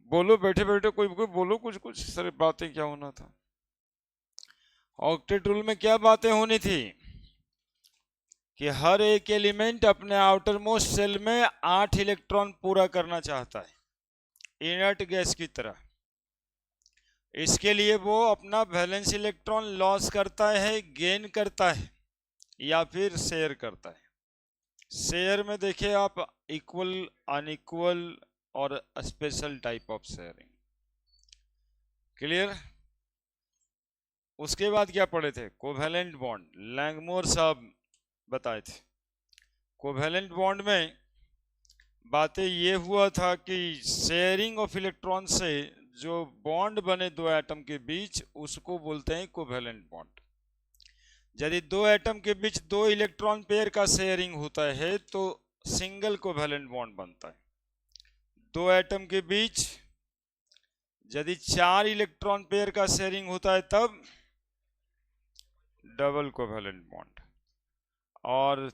बोलो, बैठे बैठे कोई कोई बोलो, कुछ कुछ सारी बातें क्या होना था। ऑक्टेट रूल में क्या बातें होनी थी कि हर एक एलिमेंट अपने आउटर मोस्ट शेल में 8 इलेक्ट्रॉन पूरा करना चाहता है, इनर्ट गैस की तरह। इसके लिए वो अपना वैलेंस इलेक्ट्रॉन लॉस करता है, गेन करता है, या फिर शेयर करता है। शेयर में देखिए आप, इक्वल, अनइक्वल और special type of sharing. Clear. उसके बाद क्या पढ़े थे? कोवैलेंट बॉन्ड, लैंगमोर साहब बताए थे। कोवैलेंट बॉन्ड में बातें ये हुआ था कि शेयरिंग ऑफ इलेक्ट्रॉन से जो बॉन्ड बने दो एटम के बीच, उसको बोलते हैं कोवैलेंट बॉन्ड। यदि दो एटम के बीच 2 इलेक्ट्रॉन पेयर का शेयरिंग होता है तो सिंगल कोवैलेंट बॉन्ड बनता है। 2 एटम के बीच यदि 4 इलेक्ट्रॉन पेयर का शेयरिंग होता है तब डबल कोवैलेंट बॉन्ड। और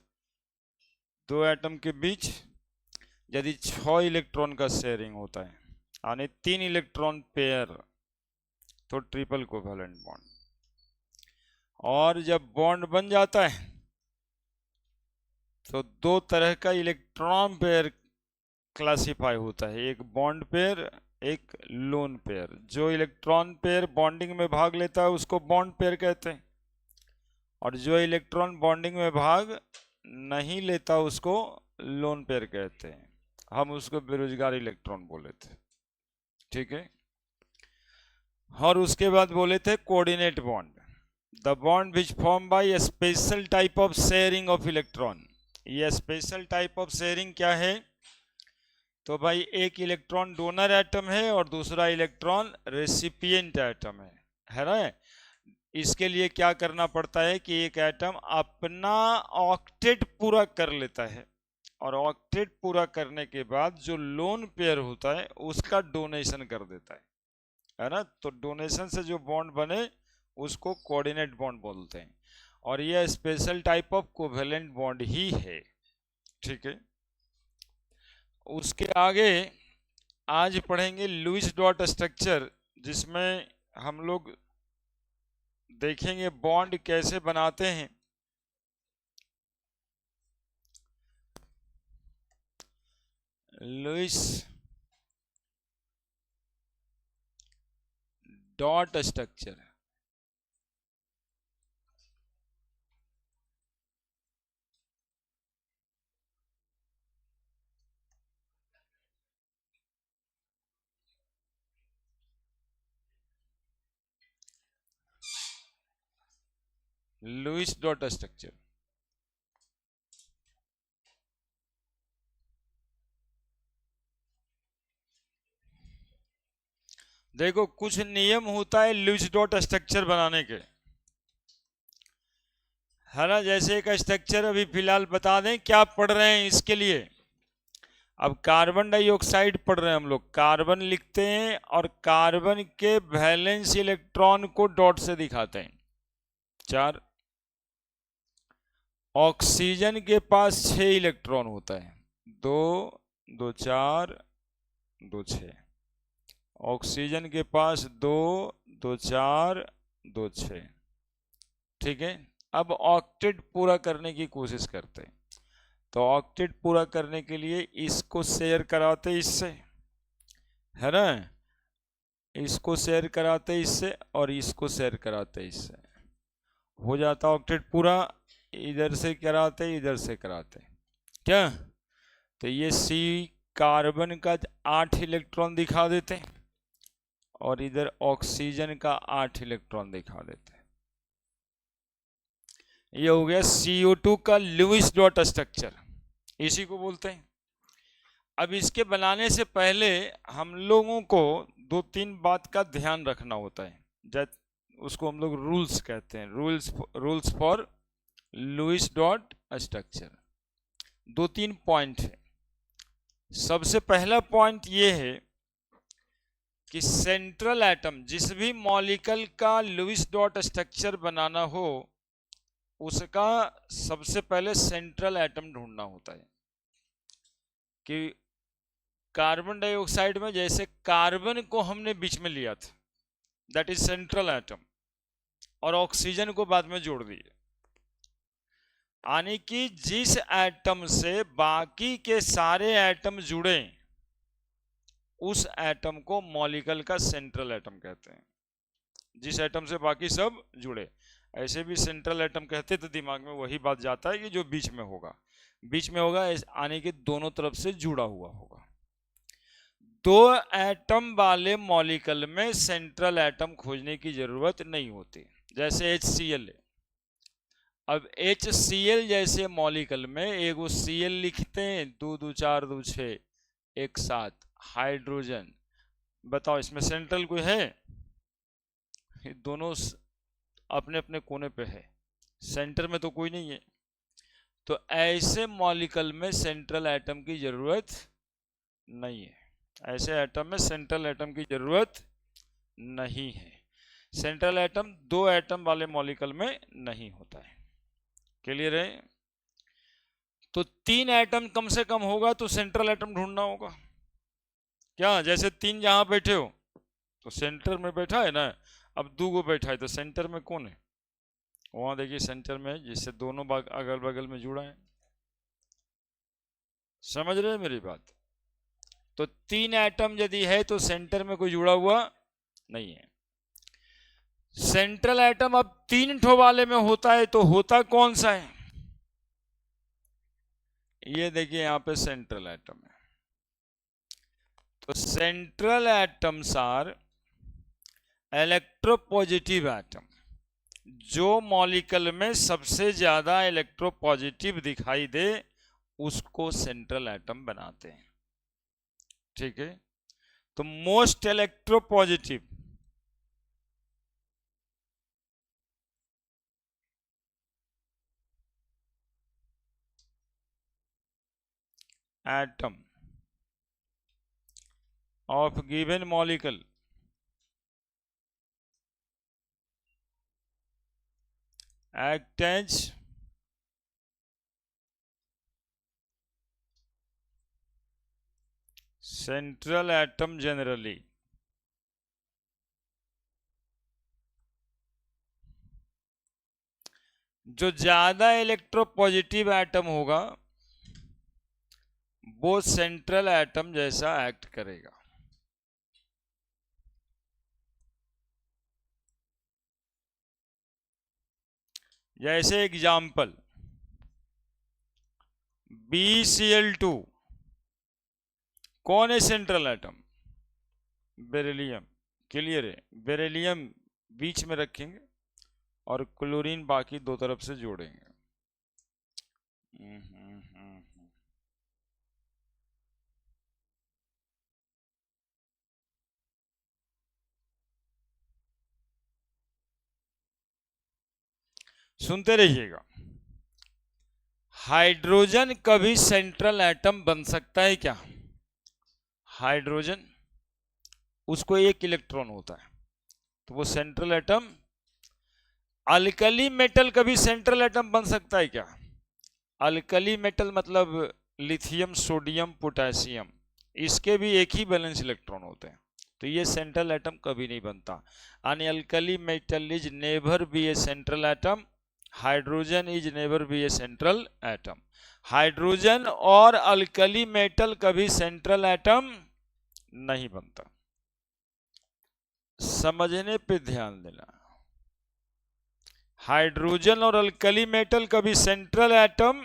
2 एटम के बीच यदि 6 इलेक्ट्रॉन का शेयरिंग होता है, यानी 3 इलेक्ट्रॉन पेयर, तो ट्रिपल कोवैलेंट बॉन्ड। और जब बॉन्ड बन जाता है तो 2 तरह का इलेक्ट्रॉन पेयर क्लासिफाई होता है, एक बॉन्ड पेयर, एक लोन पेयर। जो इलेक्ट्रॉन पेयर बॉन्डिंग में भाग लेता है उसको बॉन्ड पेयर कहते हैं, और जो इलेक्ट्रॉन बॉन्डिंग में भाग नहीं लेता उसको लोन पेयर कहते हैं। हम उसको बेरोजगार इलेक्ट्रॉन बोले थे, ठीक है। और उसके बाद बोले थे coordinate bond, the bond which form by A special type of sharing of electron. ये स्पेशल टाइप ऑफ शेयरिंग क्या है? तो भाई एक इलेक्ट्रॉन डोनर एटम है और दूसरा इलेक्ट्रॉन रेसिपिएंट एटम है ना। इसके लिए क्या करना पड़ता है कि एक एटम अपना ऑक्टेट पूरा कर लेता है, और ऑक्टेट पूरा करने के बाद जो लोन पेयर होता है उसका डोनेशन कर देता है ना। तो डोनेशन से जो बॉन्ड बने उसको कोऑर्डिनेट बॉन्ड बोलते हैं, और यह special type of covalent bond ही है, ठीक है। उसके आगे आज पढ़ेंगे लुईस डॉट स्ट्रक्चर, जिसमें हम लोग देखेंगे बॉन्ड कैसे बनाते हैं। Lewis dot structure, Lewis dot structure. देखो कुछ नियम होता है लुईस डॉट स्ट्रक्चर बनाने के, है ना। जैसे एक स्ट्रक्चर अभी फिलहाल बता दें क्या पढ़ रहे हैं इसके लिए। अब कार्बन डाइऑक्साइड पढ़ रहे हैं हम लोग, कार्बन लिखते हैं और कार्बन के वैलेंस इलेक्ट्रॉन को डॉट से दिखाते हैं 4। ऑक्सीजन के पास 6 इलेक्ट्रॉन होता है, 2 2 4 2 6। ऑक्सीजन के पास 2 2 4 2 6, ठीक है। अब ऑक्टेट पूरा करने की कोशिश करते हैं, तो ऑक्टेट पूरा करने के लिए इसको शेयर कराते इससे, है ना। इसको शेयर कराते इससे और इसको शेयर कराते इससे, हो जाता ऑक्टेट पूरा। इधर से कराते इधर से कराते, क्या। तो ये सी कार्बन का 8 इलेक्ट्रॉन दिखा देते हैं, और इधर ऑक्सीजन का 8 इलेक्ट्रॉन दिखा देते हैं। ये हो गया CO2 का लुईस डॉट स्ट्रक्चर, इसी को बोलते हैं। अब इसके बनाने से पहले हम लोगों को 2-3 बात का ध्यान रखना होता है, उसको हम लोग रूल्स कहते हैं, rules for Lewis dot structure. 2-3 point है। सबसे पहला पॉइंट ये है कि सेंट्रल एटम, जिस भी मॉलिक्यूल का लुईस डॉट स्ट्रक्चर बनाना हो उसका सबसे पहले सेंट्रल एटम ढूंढना होता है, कि कार्बन डाइऑक्साइड में जैसे कार्बन को हमने बीच में लिया था, दैट इज सेंट्रल एटम, और ऑक्सीजन को बाद में जोड़ दिए, यानी कि जिस एटम से बाकी के सारे एटम जुड़े उस एटम को मॉलिक्यूल का सेंट्रल एटम कहते हैं। जिस एटम से बाकी सब जुड़े, ऐसे भी सेंट्रल एटम कहते, तो दिमाग में वही बात जाता है कि जो बीच में होगा, बीच में होगा आने के दोनों तरफ से जुड़ा हुआ होगा। दो एटम वाले मॉलिक्यूल में सेंट्रल एटम खोजने की जरूरत नहीं होती, जैसे HCl है। अब HCl जैसे मॉलिक्यूल में एगो Cl लिखते हैं, 2 2 4 2 6 एक साथ हाइड्रोजन, बताओ इसमें सेंट्रल कोई है? दोनों अपने अपने कोने पे है, सेंटर में तो कोई नहीं है। तो ऐसे मॉलिक्यूल में सेंट्रल एटम की जरूरत नहीं है, ऐसे एटम में सेंट्रल एटम की जरूरत नहीं है। सेंट्रल एटम दो एटम वाले मॉलिक्यूल में नहीं होता है। क्लियर है? तो 3 एटम कम से कम होगा तो सेंट्रल एटम ढूंढना होगा क्या? जैसे 3 जहां बैठे हो तो सेंटर में बैठा है ना, अब 2 को बैठा है तो सेंटर में कौन है? वहां देखिए सेंटर में, जिससे दोनों अगल बगल में जुड़ा है। समझ रहे हैं मेरी बात? तो 3 एटम यदि है तो सेंटर में कोई जुड़ा हुआ नहीं है। सेंट्रल एटम अब 3 ठो वाले में होता है, तो होता कौन सा है? ये देखिए यहां पे सेंट्रल एटम है। तो central atoms are electropositive atom. जो मॉलिक्यूल में सबसे ज्यादा इलेक्ट्रोपॉजिटिव दिखाई दे उसको सेंट्रल एटम बनाते हैं। ठीक है? तो most electropositive atom of given molecule act as central atom generally। जो ज्यादा इलेक्ट्रोपॉजिटिव एटम होगा वो सेंट्रल एटम जैसा एक्ट करेगा। जैसे एग्जाम्पल BCl2 कौन है सेंट्रल एटम? बेरिलियम। क्लियर है? बेरिलियम बीच में रखेंगे और क्लोरीन बाकी दो तरफ से जोड़ेंगे। सुनते रहिएगा। हाइड्रोजन कभी सेंट्रल एटम बन सकता है क्या? हाइड्रोजन, उसको 1 इलेक्ट्रॉन होता है तो वो सेंट्रल एटम। अल्कली मेटल कभी सेंट्रल एटम बन सकता है क्या? अल्कली मेटल मतलब लिथियम, सोडियम, पोटेशियम, इसके भी एक ही बैलेंस इलेक्ट्रॉन होते हैं, तो ये सेंट्रल एटम कभी नहीं बनता। यानी alkali metal is never be A central atom, hydrogen is never be A central atom. Hydrogen और अल्कली मेटल कभी सेंट्रल एटम नहीं बनता। समझने पे ध्यान देना। हाइड्रोजन और अल्कली मेटल कभी सेंट्रल एटम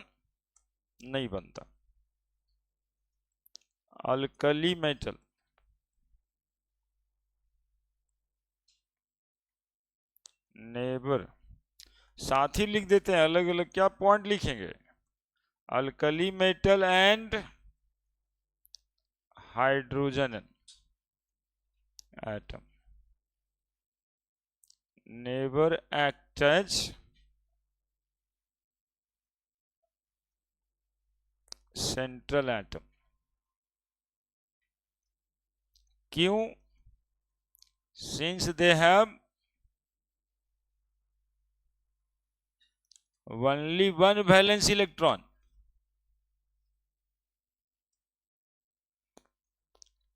नहीं बनता। अल्कली मेटल नेबर, साथ ही लिख देते हैं, अलग अलग क्या पॉइंट लिखेंगे? Alkali metal and hydrogen atom never act as central atom. क्यों? Since they have only one valence electron।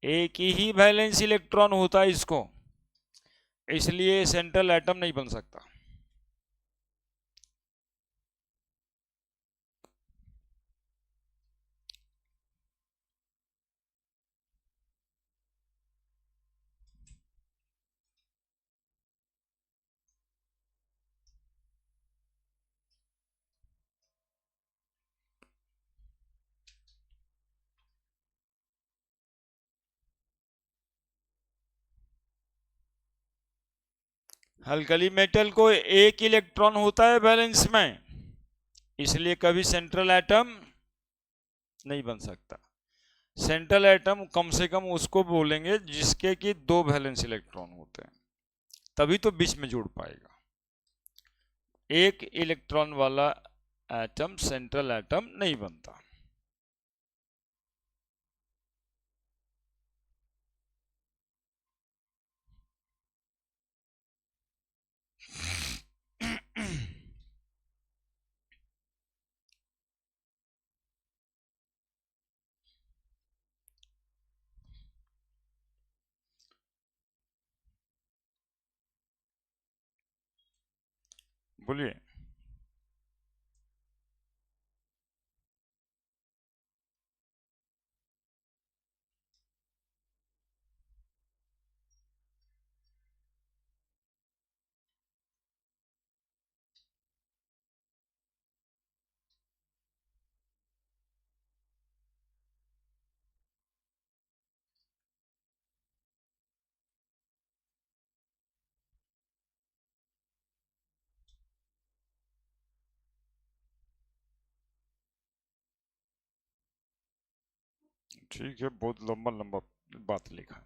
एक ही वैलेंस इलेक्ट्रॉन होता है इसको, इसलिए सेंट्रल एटम नहीं बन सकता। अल्कली मेटल को एक इलेक्ट्रॉन होता है वैलेंस में, इसलिए कभी सेंट्रल एटम नहीं बन सकता। सेंट्रल एटम कम से कम उसको बोलेंगे जिसके कि 2 वैलेंस इलेक्ट्रॉन होते हैं, तभी तो बीच में जुड़ पाएगा। एक इलेक्ट्रॉन वाला एटम सेंट्रल एटम नहीं बनता। बोलिए। ठीक है, बहुत लंबा लंबा बात लिखा।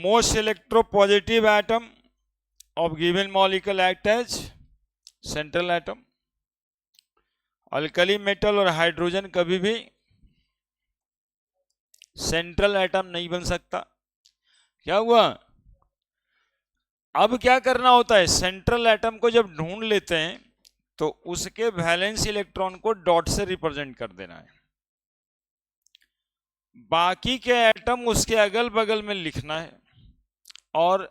Most electropositive atom of given molecule act as central atom. Alkali metal और हाइड्रोजन कभी भी सेंट्रल एटम नहीं बन सकता। क्या हुआ? अब क्या करना होता है, सेंट्रल एटम को जब ढूंढ लेते हैं तो उसके वैलेंस इलेक्ट्रॉन को डॉट से रिप्रेजेंट कर देना है, बाकी के एटम उसके अगल बगल में लिखना है और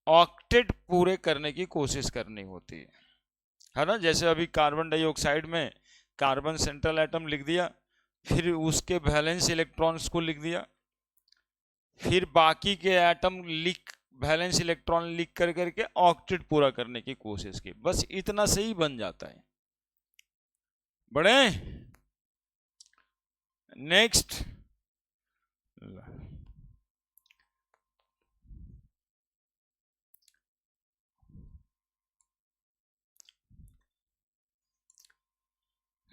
ऑक्टेट पूरे करने की कोशिश करनी होती है ना। जैसे अभी कार्बन डाइऑक्साइड में कार्बन सेंट्रल एटम लिख दिया, फिर उसके वैलेंस इलेक्ट्रॉन्स को लिख दिया, फिर बाकी के एटम वैलेंस इलेक्ट्रॉन लिख कर करके ऑक्टेट पूरा करने की कोशिश की, बस इतना से ही बन जाता है। बड़े next,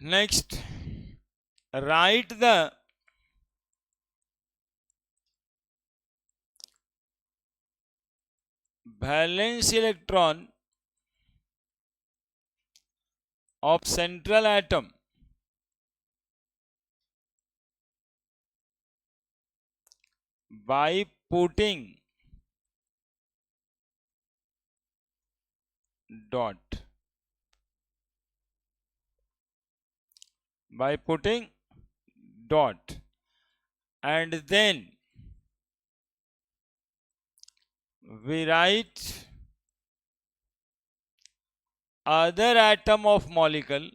next right the valence electron of central atom by putting dot, by putting dot, and then we write other atom of molecule,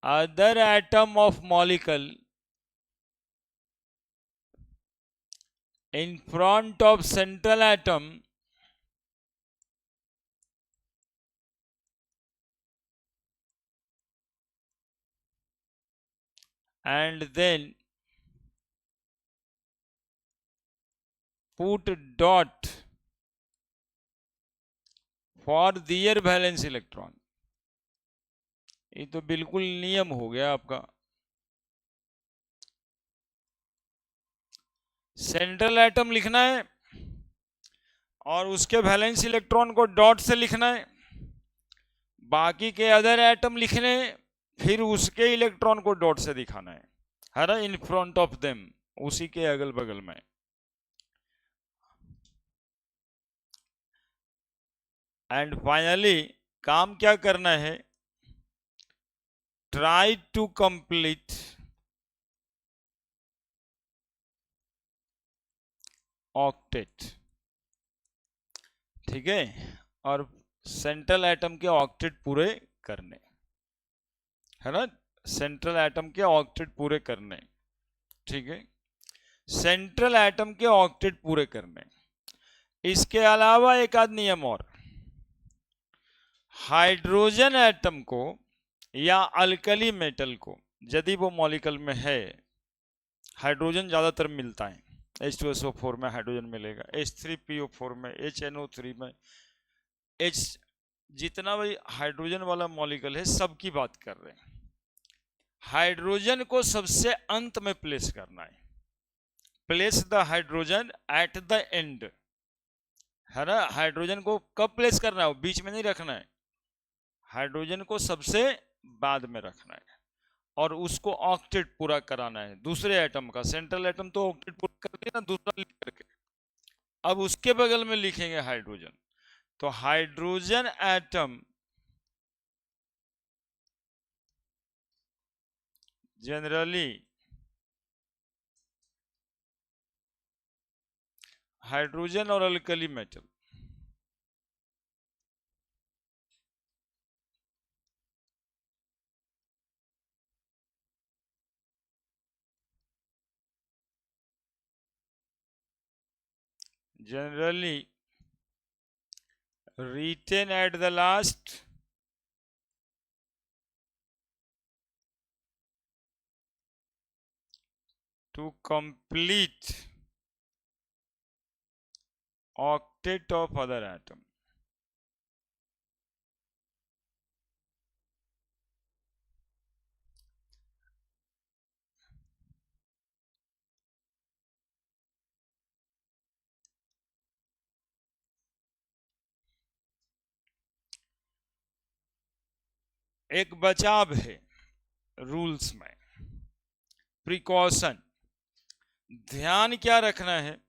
other atom of molecule in front of central atom and then put dot for their valence electron। ये तो बिल्कुल नियम हो गया आपका। Central atom लिखना है और उसके वैलेंस इलेक्ट्रॉन को डॉट से लिखना है, बाकी के अदर एटम लिखने, फिर उसके इलेक्ट्रॉन को डॉट से दिखाना है ना, इन फ्रंट ऑफ देम, उसी के अगल बगल में। एंड फाइनली काम क्या करना है, ट्राई टू कंप्लीट ऑक्टेट, ठीक है, और सेंट्रल एटम के ऑक्टेट पूरे करने, है ना, सेंट्रल एटम के ऑक्टेट पूरे करने, ठीक है, सेंट्रल एटम के ऑक्टेट पूरे करने। इसके अलावा एक आध नियम और, हाइड्रोजन एटम को या अल्कली मेटल को, यदि वो मॉलिक्यूल में है, हाइड्रोजन ज्यादातर मिलता है, H2SO4 में हाइड्रोजन मिलेगा, H3PO4 में, HNO3 में, H, जितना भी हाइड्रोजन वाला मॉलिक्यूल है सबकी बात कर रहे हैं। हाइड्रोजन को सबसे अंत में प्लेस करना है, place the hydrogen at the end, है ना, हाइड्रोजन को कब प्लेस करना है, बीच में नहीं रखना है, हाइड्रोजन को सबसे बाद में रखना है, और उसको ऑक्टेट पूरा कराना है दूसरे एटम का। सेंट्रल एटम तो ऑक्टेट पूरा कर दिया ना दूसरा लिख करके, अब उसके बगल में लिखेंगे हाइड्रोजन। तो हाइड्रोजन एटम जनरली हाइड्रोजन और alkali metal, generally written at the last to complete octet of other atom। एक बचाव है रूल्स में, प्रिकॉशन, ध्यान क्या रखना है,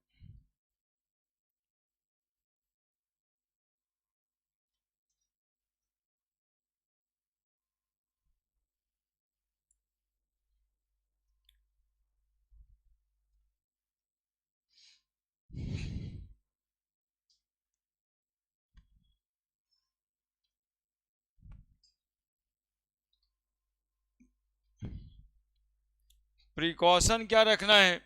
प्रिकॉशन क्या रखना है,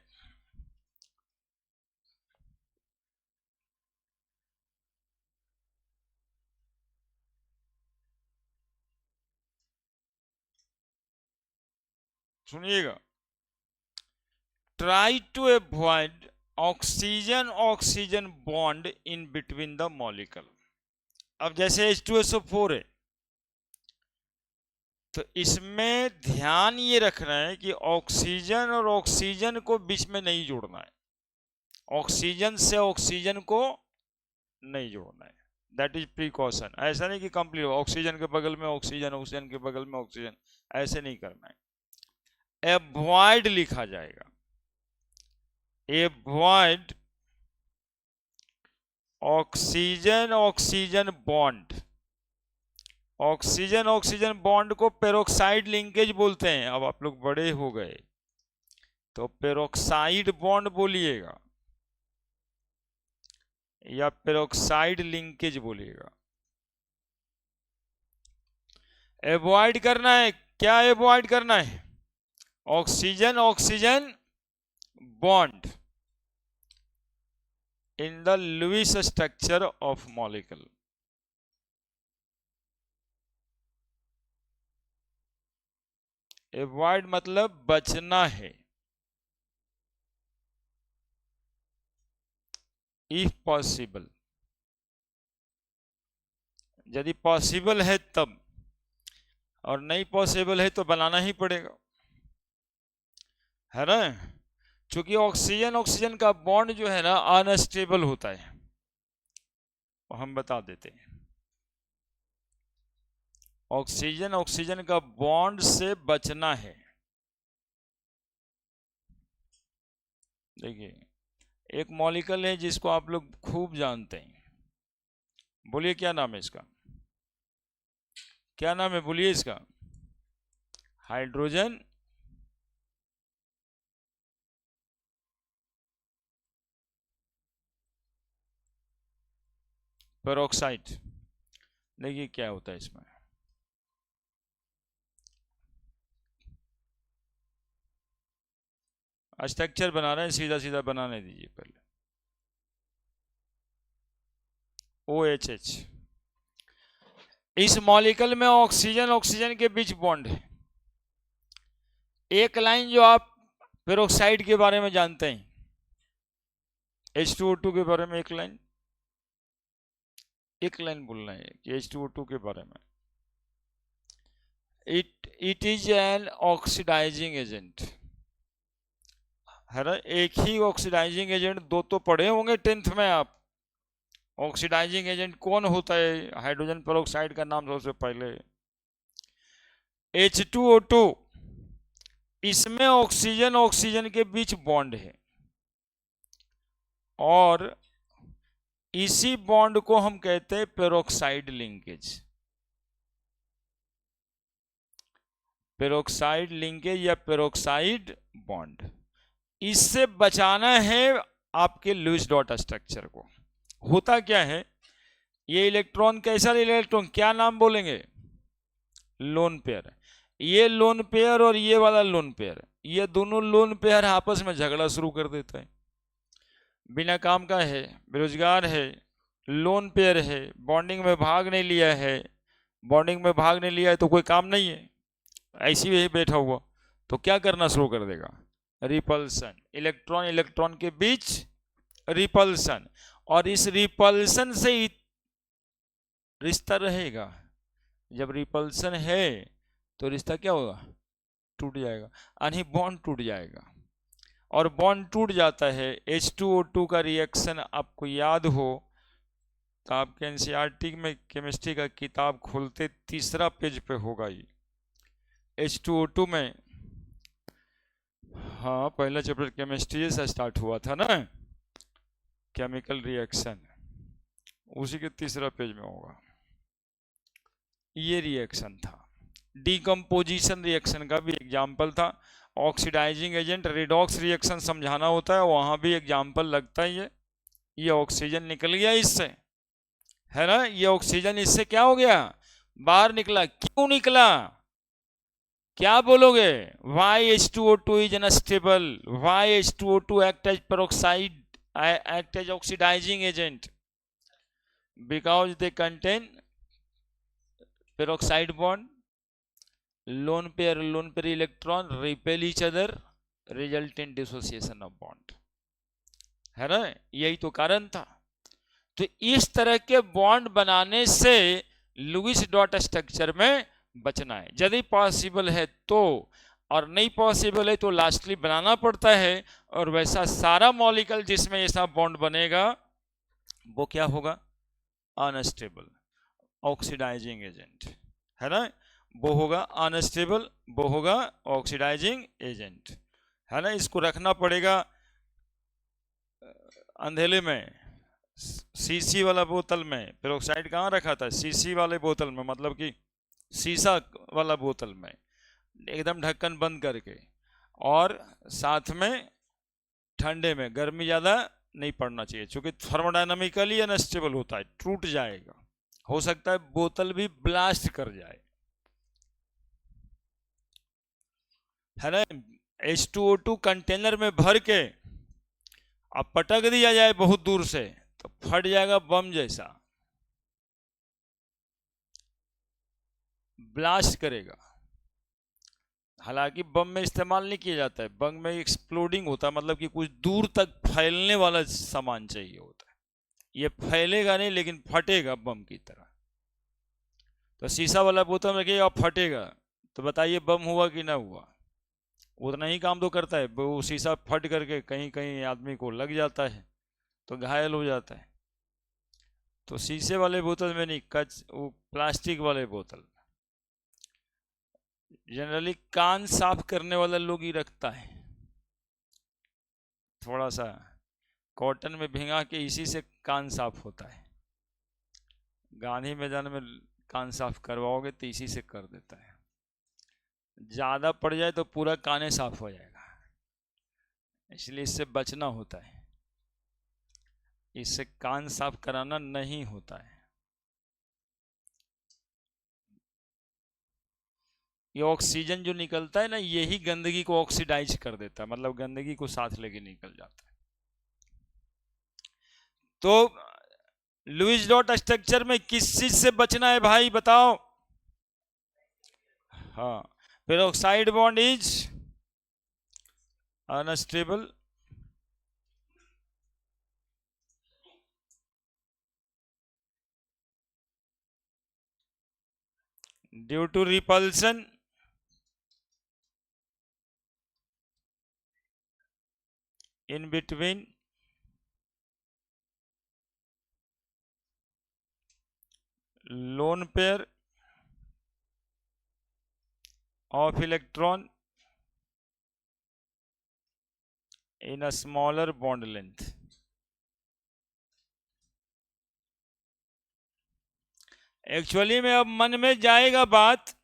सुनिएगा, try to avoid oxygen oxygen bond in between the molecule. अब जैसे H2SO4 है, तो इसमें ध्यान ये रखना है कि ऑक्सीजन और ऑक्सीजन को बीच में नहीं जोड़ना है, ऑक्सीजन से ऑक्सीजन को नहीं जोड़ना है, दैट इज प्रिकॉशन। ऐसा नहीं कि कंप्लीट ऑक्सीजन के बगल में ऑक्सीजन, ऑक्सीजन के बगल में ऑक्सीजन, ऐसे नहीं करना है। एवॉइड लिखा जाएगा, avoid oxygen oxygen bond, oxygen oxygen bond को पेरोक्साइड लिंकेज बोलते हैं। अब आप लोग बड़े हो गए तो पेरोक्साइड बॉन्ड बोलिएगा या पेरोक्साइड लिंकेज बोलिएगा। एवॉइड करना है, क्या एवॉइड करना है, oxygen oxygen bond in the Lewis structure of molecule. Avoid मतलब बचना है, इफ पॉसिबल, यदि पॉसिबल है तब, और नहीं पॉसिबल है तो बनाना ही पड़ेगा, है ना। क्योंकि ऑक्सीजन ऑक्सीजन का बॉन्ड जो है ना अनस्टेबल होता है, हम बता देते हैं। ऑक्सीजन ऑक्सीजन का बॉन्ड से बचना है। देखिए एक मॉलिक्यूल है जिसको आप लोग खूब जानते हैं, बोलिए क्या नाम है इसका, क्या नाम है बोलिए इसका, हाइड्रोजन पेरोक्साइड। देखिए क्या होता है इसमें, स्ट्रक्चर बना रहे हैं, सीधा सीधा बनाने दीजिए पहले। OHH, इस मॉलिक्यूल में ऑक्सीजन ऑक्सीजन के बीच बॉन्ड है। एक लाइन जो आप पेरोक्साइड के बारे में जानते हैं, H2O2 के बारे में एक लाइन बोलना है कि H2O2 के बारे में, it is an oxidising agent, है ना। एक ही ऑक्सीडाइजिंग एजेंट, दो तो पढ़े होंगे 10th में आप। ऑक्सीडाइजिंग एजेंट कौन होता है, हाइड्रोजन पेरोक्साइड का नाम सबसे पहले। H2O2, इसमें ऑक्सीजन ऑक्सीजन के बीच बॉन्ड है और इसी बॉन्ड को हम कहते हैं पेरोक्साइड लिंकेज। पेरोक्साइड लिंकेज या पेरोक्साइड बॉन्ड, इससे बचाना है आपके लुईस डॉट स्ट्रक्चर को। होता क्या है, ये इलेक्ट्रॉन कैसा इलेक्ट्रॉन, क्या नाम बोलेंगे, लोन पेयर। ये लोन पेयर और ये वाला लोन पेयर, ये दोनों लोन पेयर आपस में झगड़ा शुरू कर देता है। बिना काम का है, बेरोजगार है, लोन पेयर है, बॉन्डिंग में भाग नहीं लिया है। बॉन्डिंग में भाग नहीं लिया है तो कोई काम नहीं है, ऐसी ही बैठा हुआ, तो क्या करना शुरू कर देगा, रिपल्सन। इलेक्ट्रॉन इलेक्ट्रॉन के बीच रिपल्सन, और इस रिपल्सन से रिश्ता रहेगा। जब रिपल्सन है तो रिश्ता क्या होगा, टूट जाएगा, यानी बॉन्ड टूट जाएगा। और बॉन्ड टूट जाता है, H2O2 का रिएक्शन आपको याद हो तो आपके एनसीईआरटी में केमिस्ट्री का किताब खोलते तीसरा पेज पे होगा ये। H2O2 में, हाँ पहला चैप्टर केमिस्ट्री से स्टार्ट हुआ था ना, केमिकल रिएक्शन, उसी के तीसरा पेज में होगा। ये रिएक्शन था, डीकम्पोजिशन रिएक्शन का भी एग्जाम्पल था। ऑक्सीडाइजिंग एजेंट रिडॉक्स रिएक्शन समझाना होता है, वहां भी एग्जाम्पल लगता है। ये ऑक्सीजन निकल गया इससे, है ना, ये ऑक्सीजन इससे क्या हो गया, बाहर निकला। क्यों निकला, क्या बोलोगे, why H2O2 is unstable, why H2O2 act as peroxide, act as oxidising agent, because they contain peroxide bond, lone pair electron repel each other, result in dissociation of bond, है ना, यही तो कारण था। तो इस तरह के बॉन्ड बनाने से लुईस डॉट स्ट्रक्चर में बचना है, यदि पॉसिबल है तो, और नहीं पॉसिबल है तो लास्टली बनाना पड़ता है। और वैसा सारा मॉलिक्यूल जिसमें ऐसा बॉन्ड बनेगा वो क्या होगा, अनस्टेबल ऑक्सीडाइजिंग एजेंट, है ना, वो होगा अनस्टेबल, वो होगा ऑक्सीडाइजिंग एजेंट, है ना। इसको रखना पड़ेगा अंधेले में, सीसी वाला बोतल में। पेरोक्साइड कहाँ रखा था, सीसी वाले बोतल में, मतलब कि शीशा वाला बोतल में, एकदम ढक्कन बंद करके, और साथ में ठंडे में, गर्मी ज़्यादा नहीं पड़ना चाहिए, क्योंकि थर्मोडायनामिकली अनस्टेबल होता है, टूट जाएगा, हो सकता है बोतल भी ब्लास्ट कर जाए, है ना। H2O2 कंटेनर में भर के अब पटक दिया जाए बहुत दूर से तो फट जाएगा, बम जैसा ब्लास्ट करेगा। हालांकि बम में इस्तेमाल नहीं किया जाता है, बम में एक्सप्लोडिंग होता है, मतलब कि कुछ दूर तक फैलने वाला सामान चाहिए होता है। ये फैलेगा नहीं लेकिन फटेगा बम की तरह। तो शीशा वाला बोतल में रखिएगा, फटेगा तो बताइए बम हुआ कि ना हुआ, उतना ही काम तो करता है। वो शीशा फट करके कहीं कहीं आदमी को लग जाता है तो घायल हो जाता है। तो शीशे वाले बोतल में नहीं, वो प्लास्टिक वाले बोतल, जनरली कान साफ करने वाला लोग ही रखता है, थोड़ा सा कॉटन में भिंगा के, इसी से कान साफ होता है। गांधी मैदान में कान साफ करवाओगे तो इसी से कर देता है, ज़्यादा पड़ जाए तो पूरा काने साफ हो जाएगा, इसलिए इससे बचना होता है। इससे कान साफ कराना नहीं होता है। ये ऑक्सीजन जो निकलता है ना, यही गंदगी को ऑक्सीडाइज कर देता है, मतलब गंदगी को साथ लेके निकल जाता है। तो लुईस डॉट स्ट्रक्चर में किस चीज से बचना है भाई बताओ? हाँ, peroxide bond is unstable due to repulsion in between lone pair of electron in a smaller bond length. Actually में अब मन में जाएगा बात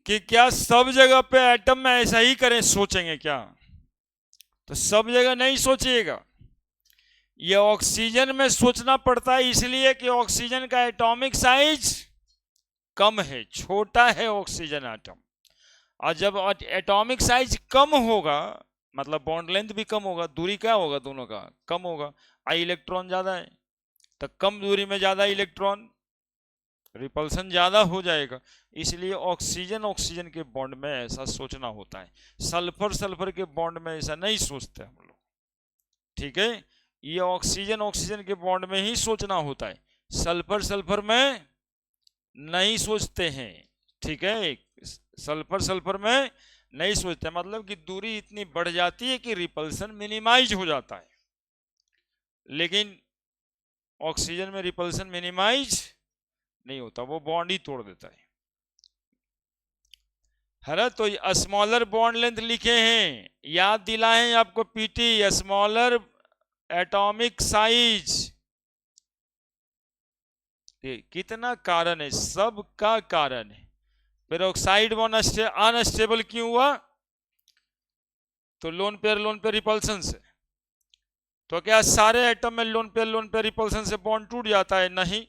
कि क्या सब जगह पे एटम में ऐसा ही करें, सोचेंगे क्या? तो सब जगह नहीं सोचिएगा, ये ऑक्सीजन में सोचना पड़ता है, इसलिए कि ऑक्सीजन का एटॉमिक साइज कम है, छोटा है ऑक्सीजन एटम। और जब एटॉमिक साइज कम होगा मतलब बॉन्ड लेंथ भी कम होगा, दूरी क्या होगा दोनों का कम होगा, आई इलेक्ट्रॉन ज्यादा है तो कम दूरी में ज्यादा इलेक्ट्रॉन, रिपल्सन ज्यादा हो जाएगा। इसलिए ऑक्सीजन ऑक्सीजन के बॉन्ड में ऐसा सोचना होता है, सल्फर सल्फर के बॉन्ड में ऐसा नहीं सोचते हम लोग, ठीक है? ये ऑक्सीजन ऑक्सीजन के बॉन्ड में ही सोचना होता है, सल्फर सल्फर में नहीं सोचते हैं, ठीक है? सल्फर सल्फर में नहीं सोचते, मतलब कि दूरी इतनी बढ़ जाती है कि रिपल्सन मिनिमाइज हो जाता है, लेकिन ऑक्सीजन में रिपल्सन मिनिमाइज नहीं होता, वो बॉन्ड ही तोड़ देता है ना? तो स्मॉलर बॉन्ड लेंथ लिखे हैं, याद दिलाएं आपको पीटी, स्मॉलर एटॉमिक साइज। कितना कारण है, सब का कारण है। पेरोक्साइड बॉन्ड अनस्टेबल क्यों हुआ? तो लोन पेयर रिपल्सन से। तो क्या सारे एटम में लोन पेयर रिपल्सन से बॉन्ड टूट जाता है? नहीं,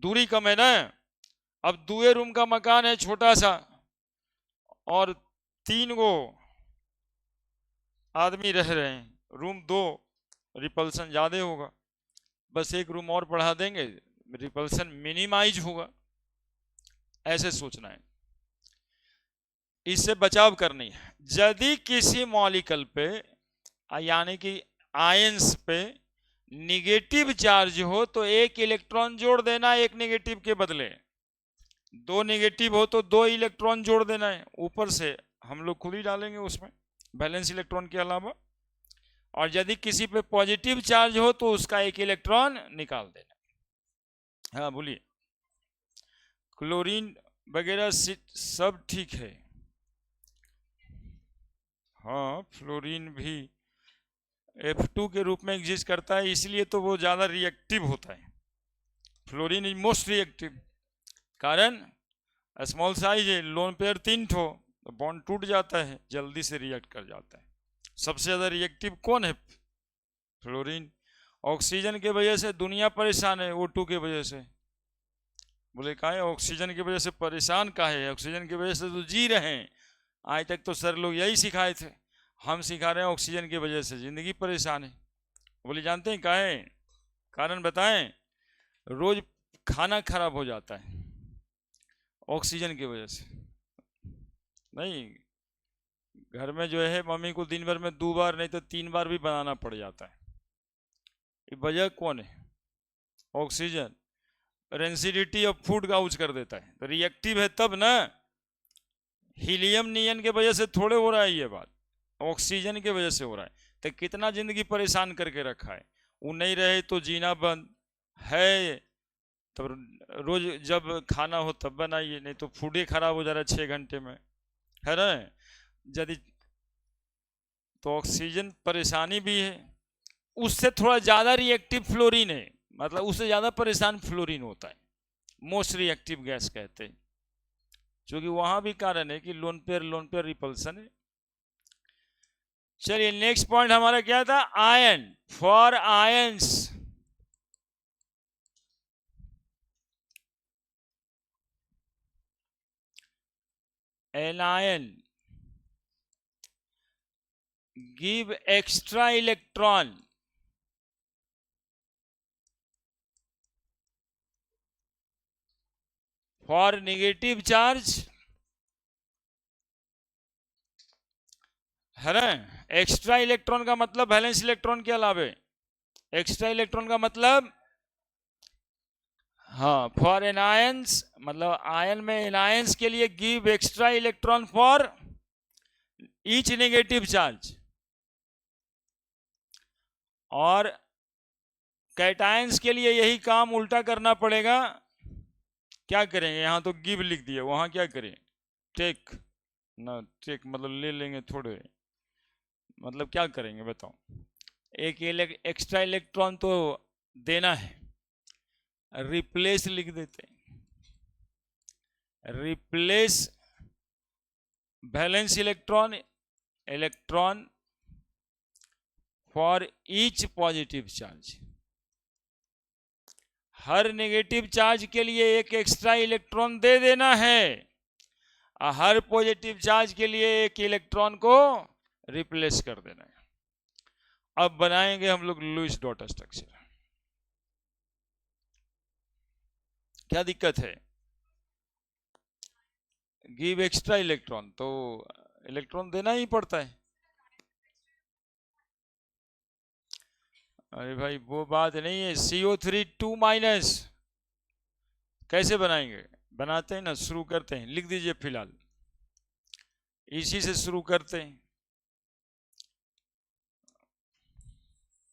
दूरी कम है ना। अब 2 रूम का मकान है छोटा सा और 3 गो आदमी रह रहे हैं, रूम 2, रिपल्सन ज्यादा होगा, बस 1 रूम और बढ़ा देंगे, रिपल्सन मिनिमाइज होगा, ऐसे सोचना है, इससे बचाव करनी है। यदि किसी मॉलिक्यूल पे यानी कि आयंस पे निगेटिव चार्ज हो तो 1 इलेक्ट्रॉन जोड़ देना, 1 निगेटिव के बदले। 2 निगेटिव हो तो 2 इलेक्ट्रॉन जोड़ देना है, ऊपर से हम लोग खुद ही डालेंगे उसमें बैलेंस इलेक्ट्रॉन के अलावा। और यदि किसी पे पॉजिटिव चार्ज हो तो उसका 1 इलेक्ट्रॉन निकाल देना। हाँ बोलिए। क्लोरीन वगैरह सब ठीक है। हाँ, फ्लोरीन भी F2 के रूप में एग्जिस्ट करता है, इसलिए तो वो ज़्यादा रिएक्टिव होता है। फ्लोरीन इज मोस्ट रिएक्टिव, कारण स्मॉल साइज है, लोन पेयर 3 ठो, तो बॉन्ड टूट जाता है, जल्दी से रिएक्ट कर जाता है। सबसे ज़्यादा रिएक्टिव कौन है? फ्लोरीन। ऑक्सीजन के वजह से दुनिया परेशान है, O2 के वजह से। बोले काहे ऑक्सीजन की वजह से परेशान काहे? ऑक्सीजन की वजह से तो जी रहे हैं, आज तक तो सर लोग यही सिखाए थे, हम सिखा रहे हैं ऑक्सीजन की वजह से जिंदगी परेशान है। बोले जानते हैं काहे? कारण बताएं? रोज खाना खराब हो जाता है ऑक्सीजन की वजह से। नहीं, घर में जो है मम्मी को दिन भर में 2 बार नहीं तो 3 बार भी बनाना पड़ जाता है। ये वजह कौन है? Oxygen. Rancidity of food couch कर देता है, तो रिएक्टिव है तब ना। हीलियम नियन के वजह से थोड़े हो रहा है ये बात, ऑक्सीजन के वजह से हो रहा है। तो कितना जिंदगी परेशान करके रखा है, वो नहीं रहे तो जीना बंद है। तब रोज जब खाना हो तब बनाइए, नहीं तो फूड ही खराब हो जा रहा है 6 घंटे में, है ना? यदि तो ऑक्सीजन परेशानी भी है, उससे थोड़ा ज़्यादा रिएक्टिव फ्लोरीन है, मतलब उससे ज़्यादा परेशान फ्लोरीन होता है, मोस्ट रिएक्टिव गैस कहते हैं। क्योंकि वहाँ भी कारण है कि लोन पेयर रिपल्सन है। चलिए नेक्स्ट पॉइंट हमारा क्या था, ion, for ions, anion give extra electron for negative charge, है ना। एक्स्ट्रा इलेक्ट्रॉन का मतलब वैलेंस इलेक्ट्रॉन के अलावे, एक्स्ट्रा इलेक्ट्रॉन का मतलब, हाँ, फॉर एनायंस मतलब आयन में एनायंस के लिए give extra electron for each negative charge, और कैटायंस के लिए यही काम उल्टा करना पड़ेगा। क्या करेंगे, यहां तो गिव लिख दिए, वहां क्या करें, टेक ना, टेक मतलब ले लेंगे थोड़े, मतलब क्या करेंगे बताओ, एक एक्स्ट्रा इलेक्ट्रॉन तो देना है, रिप्लेस लिख देते हैं, replace valence electron, electron for each positive charge, her negative charge के लिए एक एक्स्ट्रा इलेक्ट्रॉन दे देना है, और हर पॉजिटिव चार्ज के लिए एक इलेक्ट्रॉन को रिप्लेस कर देना है। अब बनाएंगे हम लोग लुईस डॉट स्ट्रक्चर। क्या दिक्कत है, गिव एक्स्ट्रा इलेक्ट्रॉन तो इलेक्ट्रॉन देना ही पड़ता है। अरे भाई वो बात नहीं है, CO3 2- कैसे बनाएंगे, बनाते हैं ना, शुरू करते हैं, लिख दीजिए फिलहाल, इसी से शुरू करते हैं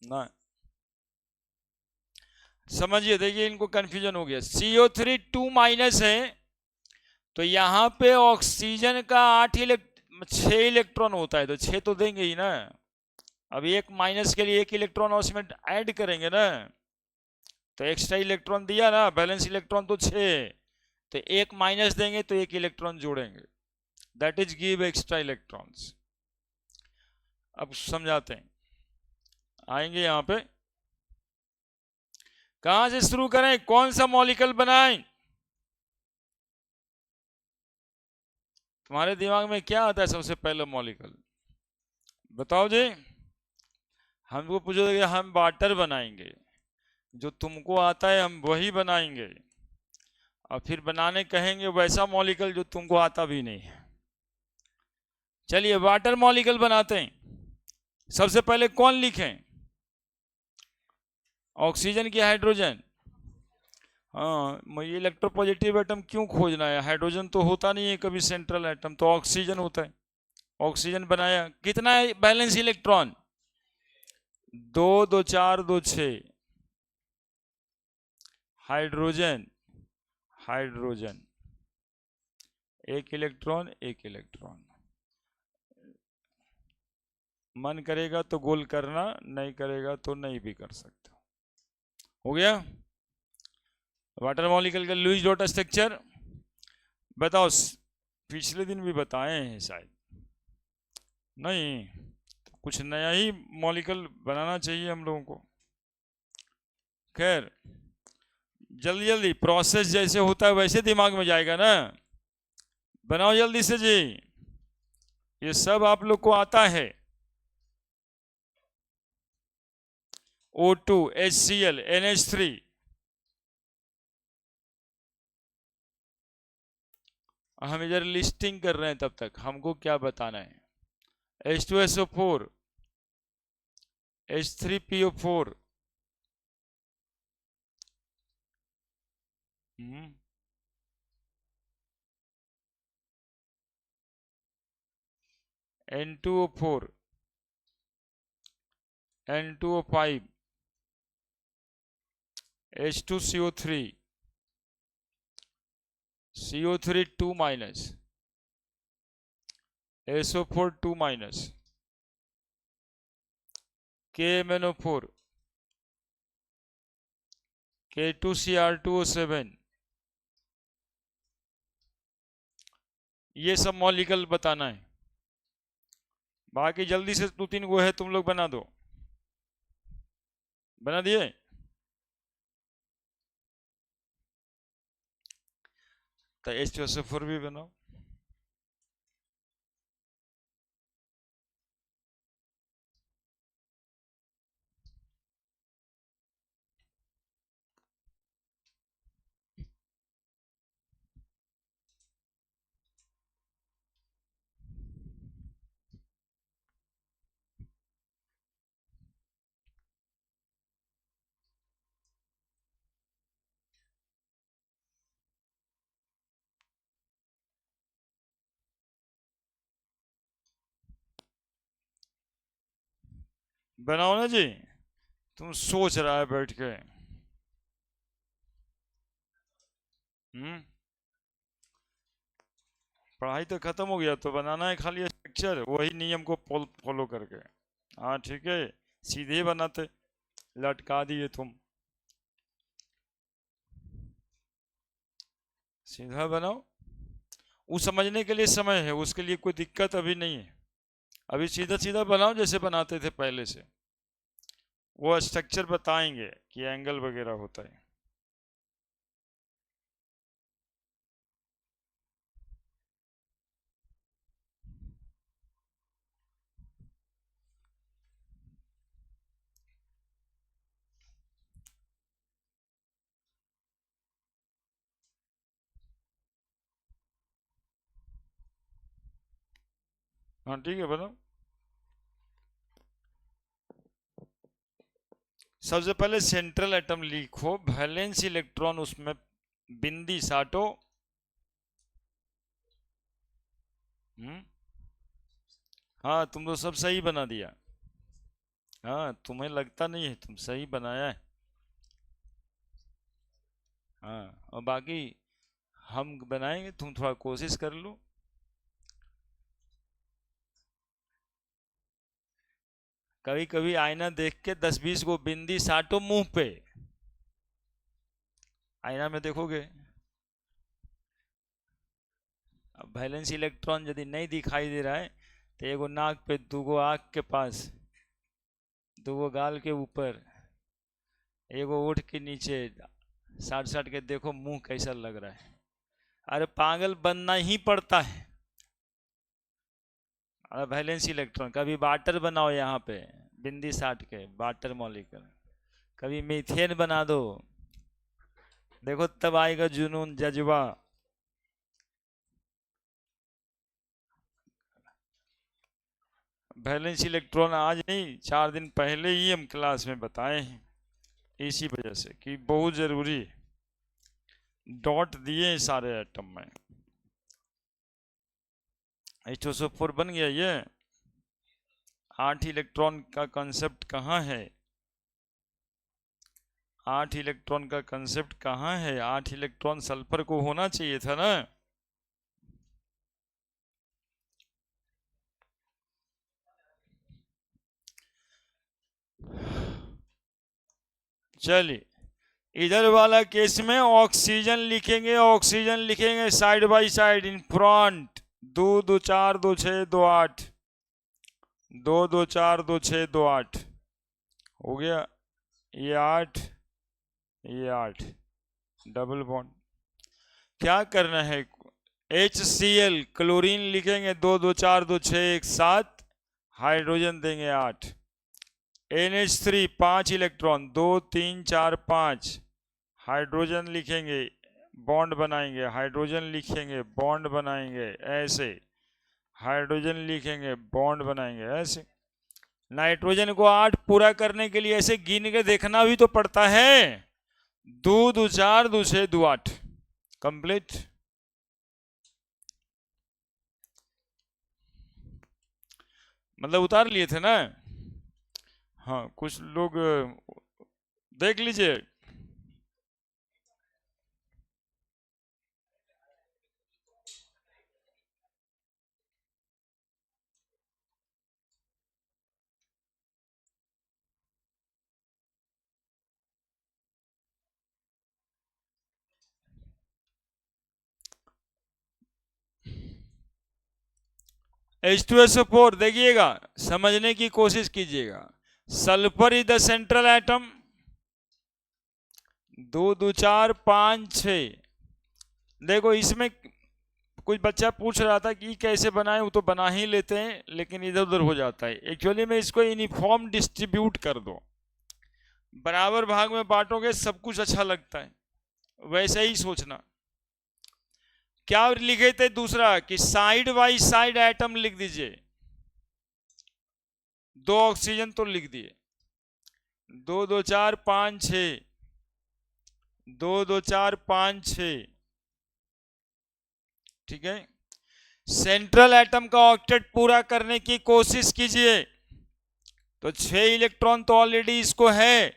ना, समझिए, देखिए इनको कंफ्यूजन हो गया, CO3 2- है, तो यहां पे ऑक्सीजन का 6 इलेक्ट्रॉन होता है, तो 6 तो देंगे ही ना, अब एक माइनस के लिए एक इलेक्ट्रॉन उसमें ऐड करेंगे ना, तो एक्स्ट्रा इलेक्ट्रॉन दिया ना, बैलेंस इलेक्ट्रॉन तो 6, तो एक माइनस देंगे तो एक इलेक्ट्रॉन जोड़ेंगे, that is give extra electrons. अब समझाते हैं, आएंगे यहां पे, कहां से शुरू करें, कौन सा मॉलिक्यूल बनाएं, तुम्हारे दिमाग में क्या आता है सबसे पहले मॉलिक्यूल, बताओ जी। हमको पूछोगे हम वाटर बनाएंगे, जो तुमको आता है हम वही बनाएंगे, और फिर बनाने कहेंगे वैसा मॉलिक्यूल जो तुमको आता भी नहीं है। चलिए वाटर मॉलिक्यूल बनाते हैं, सबसे पहले कौन लिखें, ऑक्सीजन की हाइड्रोजन, हाँ, ये इलेक्ट्रोपॉजिटिव एटम क्यों खोजना है, हाइड्रोजन तो होता नहीं है कभी सेंट्रल एटम, तो ऑक्सीजन होता है, ऑक्सीजन बनाया, कितना है बैलेंस इलेक्ट्रॉन, 2 2 4 2 6, हाइड्रोजन, हाइड्रोजन एक इलेक्ट्रॉन एक इलेक्ट्रॉन, मन करेगा तो गोल करना, नहीं करेगा तो नहीं भी कर सकते, हो गया वाटर मॉलिक्यूल का लुईस डॉट स्ट्रक्चर। बताओ, पिछले दिन भी बताए हैं शायद, नहीं तो कुछ नया ही मॉलिक्यूल बनाना चाहिए हम लोगों को। खैर जल्दी जल्दी, प्रोसेस जैसे होता है वैसे दिमाग में जाएगा ना, बनाओ जल्दी से जी, ये सब आप लोग को आता है, O2 HCl NH3, हम इधर लिस्टिंग कर रहे हैं, तब तक हमको क्या बताना है, H2SO4 H3PO4, N2O4 N2O5 H2CO3 CO3 2- SO4 2- KMNO4 K2Cr2O7, ये सब मॉलिक्यूल बताना है, बाकी जल्दी से 2-3 वो है, तुम लोग बना दो। बना दिए? तो H2SO4 भी बनाओ। बनाओ ना जी। तुम सोच रहा है बैठ के। हम्म। पढ़ाई तो खत्म हो गया, तो बनाना है खाली स्ट्रक्चर, वही नियम को फॉलो करके। हाँ ठीक है, सीधे बनाते, लटका दिए तुम। सीधा बनाओ। वो समझने के लिए समय है, उसके लिए कोई दिक्कत अभी नहीं है। अभी सीधा सीधा बनाओ जैसे बनाते थे पहले से। वो स्ट्रक्चर बताएंगे कि एंगल वगैरह होता है। हाँ ठीक है, बनाओ। सबसे पहले सेंट्रल एटम लिखो, वैलेंस इलेक्ट्रॉन उसमें बिंदी साटो। हम्म। हाँ, तुम तो सब सही बना दिया। हाँ, तुम्हें लगता नहीं है, तुम सही बनाया है। हाँ, और बाकी हम बनाएंगे, तुम थोड़ा कोशिश कर लो। कभी कभी आईना देख के 10-20 को बिंदी साटो मुंह पे। आईना में देखोगे, अब वैलेंस इलेक्ट्रॉन यदि नहीं दिखाई दे रहा है, तो एगो नाक पे, दूगो आँख के पास, दूगो गाल के ऊपर, एगो ओठ के नीचे, साट साट के देखो मुंह कैसा लग रहा है। अरे पागल बनना ही पड़ता है। अरे वैलेंस इलेक्ट्रॉन, कभी वाटर बनाओ यहाँ पे, बिंदी साट के वाटर मॉलिक्यूल, कभी मीथेन बना दो, देखो तब आएगा जुनून जज्बा। वैलेंस इलेक्ट्रॉन आज नहीं, 4 दिन पहले ही हम क्लास में बताए हैं, इसी वजह से कि बहुत जरूरी है। डॉट दिए सारे एटम में। H2SO4 बन गया ये। 8 इलेक्ट्रॉन का कंसेप्ट कहाँ है? 8 इलेक्ट्रॉन का कंसेप्ट कहाँ है? 8 इलेक्ट्रॉन सल्फर को होना चाहिए था ना। चलिए, इधर वाला केस में ऑक्सीजन लिखेंगे, ऑक्सीजन लिखेंगे side by side in front. 2 2 4 2 6 2 8, 2 2 4 2 6 2 8 हो गया। ये 8, ये 8, डबल बॉन्ड। क्या करना है? HCl क्लोरीन लिखेंगे, 2 2 4 2 6 1 7, हाइड्रोजन देंगे 8। NH3 5 इलेक्ट्रॉन, 2 3 4 5, हाइड्रोजन लिखेंगे, बॉन्ड बनाएंगे, हाइड्रोजन लिखेंगे, बॉन्ड बनाएंगे, ऐसे। हाइड्रोजन लिखेंगे, बॉन्ड बनाएंगे, ऐसे। नाइट्रोजन को 8 पूरा करने के लिए ऐसे गिन के देखना भी तो पड़ता है। 2 2 4 2 6 2 8, कंप्लीट। मतलब उतार लिए थे ना? हाँ, कुछ लोग देख लीजिए। H2SO4 देखिएगा, समझने की कोशिश कीजिएगा। Sulphur is the central atom, 2 2 4 5 6। देखो इसमें कुछ बच्चा पूछ रहा था कि कैसे बनाएं, वो तो बना ही लेते हैं लेकिन इधर उधर हो जाता है। एक्चुअली में इसको यूनिफॉर्म डिस्ट्रीब्यूट कर दो, बराबर भाग में बांटोगे सब कुछ अच्छा लगता है, वैसे ही सोचना। क्या लिखे थे दूसरा कि साइड बाई साइड एटम लिख दीजिए, 2 ऑक्सीजन तो लिख दिए, 2 2 4 5 6, 2 2 4 5 6, ठीक है। सेंट्रल एटम का ऑक्टेट पूरा करने की कोशिश कीजिए, तो 6 इलेक्ट्रॉन तो ऑलरेडी इसको है,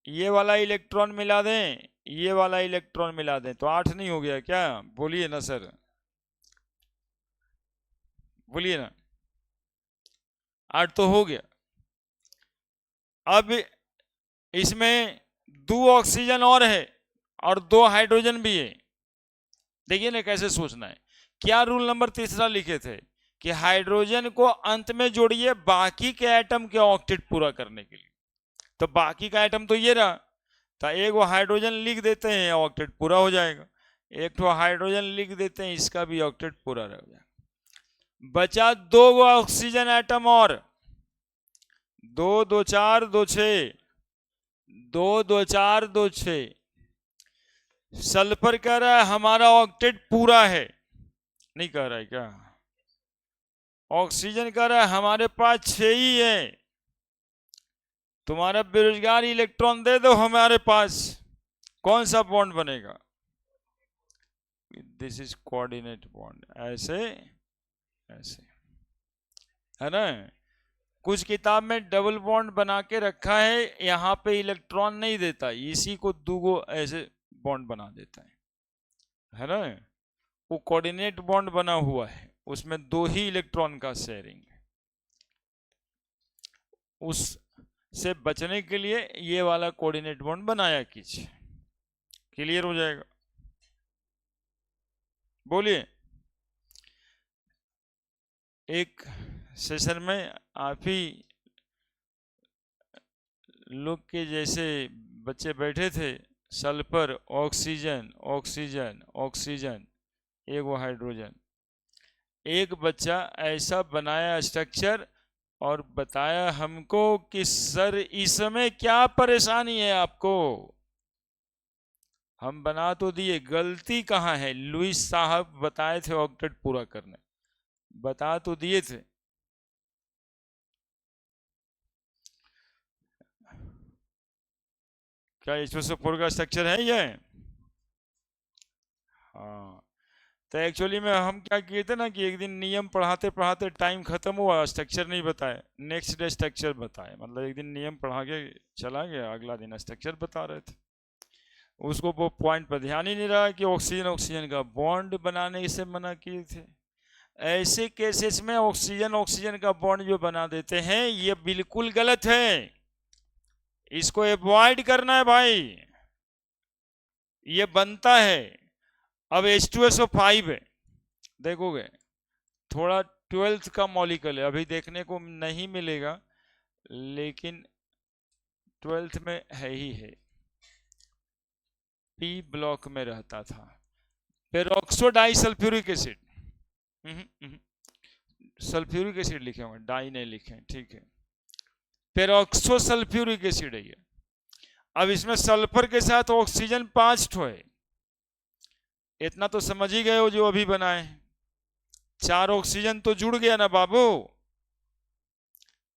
ये वाला इलेक्ट्रॉन मिला दें, ये वाला इलेक्ट्रॉन मिला दें, तो 8 नहीं हो गया क्या? बोलिए ना सर, बोलिए ना, 8 तो हो गया। अब इसमें 2 ऑक्सीजन और है और 2 हाइड्रोजन भी है। देखिए ना कैसे सोचना है। क्या रूल नंबर तीसरा लिखे थे कि हाइड्रोजन को अंत में जोड़िए बाकी के एटम के ऑक्टेट पूरा करने के लिए, तो बाकी का एटम तो ये रहा, तो एक वो हाइड्रोजन लिख देते हैं, ऑक्टेट पूरा हो जाएगा। एक तो हाइड्रोजन लिख देते हैं, इसका भी ऑक्टेट पूरा रह जाएगा। बचा 2 ऑक्सीजन एटम और 2 2 4 2 6, 2 2 4 2 6। सल्फर कह रहा है हमारा ऑक्टेट पूरा है, नहीं कह रहा है क्या? ऑक्सीजन कह रहा है हमारे पास 6 ही है, तुम्हारा बेरोजगार इलेक्ट्रॉन दे दो हमारे पास, कौन सा बॉन्ड बनेगा? दिस इज कोऑर्डिनेट बॉन्ड, ऐसे ऐसे, है ना। कुछ किताब में डबल बॉन्ड बना के रखा है, यहां पे इलेक्ट्रॉन नहीं देता, इसी को दूगो ऐसे बॉन्ड बना देता है ना। वो कोऑर्डिनेट बॉन्ड बना हुआ है, उसमें 2 ही इलेक्ट्रॉन का शेयरिंग है। उस से बचने के लिए ये वाला कोऑर्डिनेट बॉन्ड बनाया कीजिए, क्लियर हो जाएगा। बोलिए। एक सेशन में आप ही लोग के जैसे बच्चे बैठे थे, सल्फर ऑक्सीजन ऑक्सीजन ऑक्सीजन, एक वो हाइड्रोजन। एक बच्चा ऐसा बनाया स्ट्रक्चर और बताया हमको कि सर इसमें क्या परेशानी है आपको। हम बना तो दिए, गलती कहाँ है? लुइस साहब बताए थे ऑक्टेट पूरा करने, बता तो दिए थे। क्या H2SO4 का स्ट्रक्चर है ये? हाँ, तो एक्चुअली में हम क्या किए थे ना कि एक दिन नियम पढ़ाते पढ़ाते टाइम खत्म हुआ, स्ट्रक्चर नहीं बताए, नेक्स्ट डे स्ट्रक्चर बताए। मतलब एक दिन नियम पढ़ा के चला गया, अगला दिन स्ट्रक्चर बता रहे थे। उसको वो पॉइंट पर ध्यान ही नहीं रहा कि ऑक्सीजन ऑक्सीजन का बॉन्ड बनाने से मना किए थे। ऐसे केसेस में ऑक्सीजन ऑक्सीजन का बॉन्ड जो बना देते हैं ये बिल्कुल गलत है, इसको अवॉइड करना है भाई। ये बनता है। अब H2SO5 है, देखोगे थोड़ा 12th का मॉलिक्यूल है, अभी देखने को नहीं मिलेगा लेकिन 12th में है ही है, पी ब्लॉक में रहता था। Peroxo di sulphuric acid, sulphuric acid लिखे हुए, डाई नहीं लिखे, ठीक है। पेरोक्सो सल्फ्यूरिक एसिड है ये। अब इसमें सल्फर के साथ ऑक्सीजन 5 ठो है, इतना तो समझ ही गए हो जो अभी बनाए। 4 ऑक्सीजन तो जुड़ गया ना बाबू।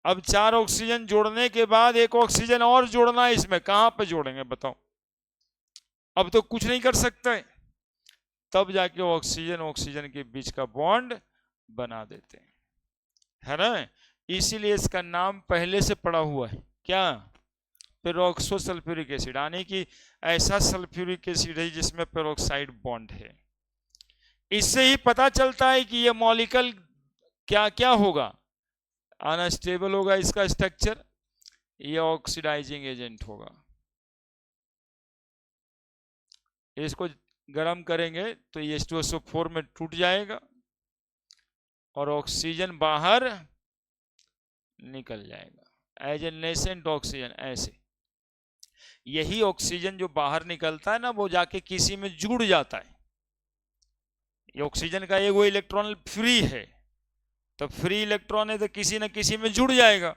अब 4 ऑक्सीजन जोड़ने के बाद एक ऑक्सीजन और जोड़ना है, इसमें कहां पे जोड़ेंगे बताओ? अब तो कुछ नहीं कर सकते, तब जाके ऑक्सीजन ऑक्सीजन के बीच का बॉन्ड बना देते हैं, है ना। इसीलिए इसका नाम पहले से पड़ा हुआ है, क्या? पेरोक्सो सल्फ्यूरिक एसिड, यानी कि ऐसा सल्फ्यूरिक एसिड है जिसमें पेरोक्साइड बॉन्ड है। इससे ही पता चलता है कि ये मॉलिक्यूल क्या क्या होगा, अनस्टेबल होगा इसका स्ट्रक्चर, ये ऑक्सीडाइजिंग एजेंट होगा। इसको गर्म करेंगे तो ये H2SO4 में टूट जाएगा, और ऑक्सीजन बाहर निकल जाएगा एज ए नेसेंट ऑक्सीजन। ऐसे यही ऑक्सीजन जो बाहर निकलता है ना, वो जाके किसी में जुड़ जाता है। ये ऑक्सीजन का एक वो इलेक्ट्रॉन फ्री है, तो फ्री इलेक्ट्रॉन है तो किसी न किसी में जुड़ जाएगा,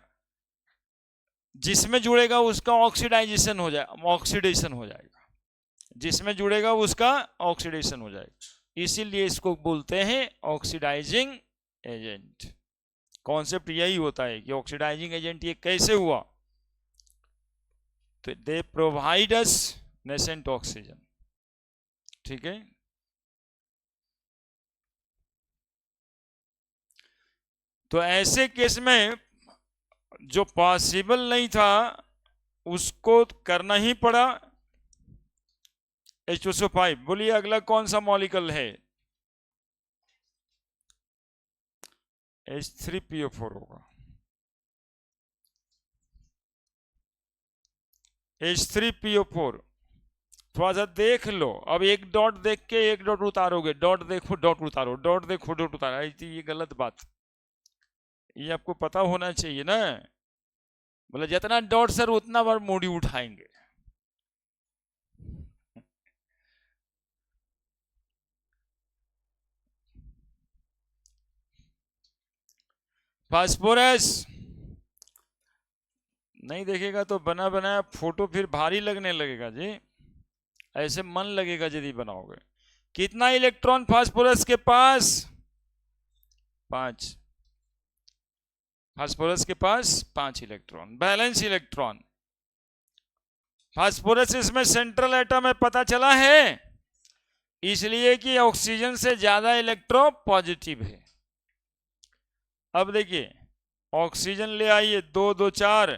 जिसमें जुड़ेगा उसका ऑक्सीडाइजेशन हो जाएगा, जिसमें जुड़ेगा उसका ऑक्सीडेशन हो जाएगा। इसीलिए इसको बोलते हैं ऑक्सीडाइजिंग एजेंट। कॉन्सेप्ट यही होता है कि ऑक्सीडाइजिंग एजेंट ये कैसे हुआ, तो they provide us nascent oxygen. ठीक है, तो ऐसे केस में जो पॉसिबल नहीं था उसको करना ही पड़ा। H2SO5, बोलिए अगला कौन सा मॉलिक्यूल है? H3PO4 होगा। H3PO4 थोड़ा सा देख लो। अब एक डॉट देख के एक डॉट उतारोगे, डॉट देखो डॉट उतारो, डॉट देखो डॉट उतारो, ये गलत बात। ये आपको पता होना चाहिए ना, बोले जितना डॉट सर उतना बार मूडी उठाएंगे। फास्फोरस नहीं देखेगा तो बना बनाया फोटो फिर भारी लगने लगेगा जी, ऐसे मन लगेगा यदि बनाओगे। कितना इलेक्ट्रॉन फास्फोरस के पास? 5। फास्फोरस के पास 5 इलेक्ट्रॉन, बैलेंस इलेक्ट्रॉन। फास्फोरस इसमें सेंट्रल एटम है, पता चला है, इसलिए कि ऑक्सीजन से ज्यादा इलेक्ट्रो पॉजिटिव है। अब देखिए ऑक्सीजन ले आइए, 2 2 4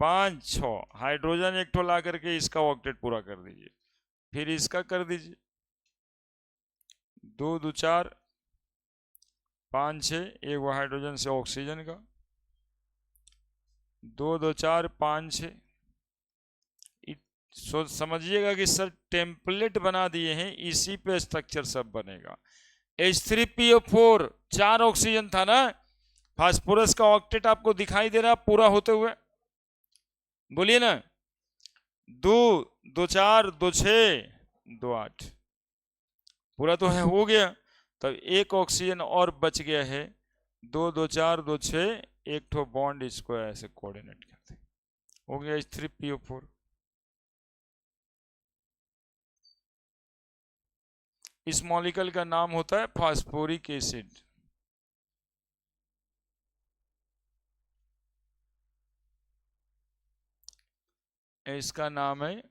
5 6, हाइड्रोजन एक ठो ला करके इसका ऑक्टेट पूरा कर दीजिए, फिर इसका कर दीजिए, 2 2 4 5 6, एक वो हाइड्रोजन से ऑक्सीजन का, 2 2 4 5 6। सोच समझिएगा कि सर टेम्पलेट बना दिए हैं, इसी पे स्ट्रक्चर सब बनेगा। H3PO4 4 ऑक्सीजन था ना, फास्फोरस का ऑक्टेट आपको दिखाई दे रहा पूरा होते हुए? बोलिए ना, 2 2 4 2 6 2 8, पूरा तो है, हो गया। तब एक ऑक्सीजन और बच गया है, 2 2 4 2 6, एक ठो बॉन्ड इसको ऐसे कोऑर्डिनेट करते, हो गया H3PO4। इस मॉलिक्यूल का नाम होता है फास्फोरिक एसिड। इसका नाम है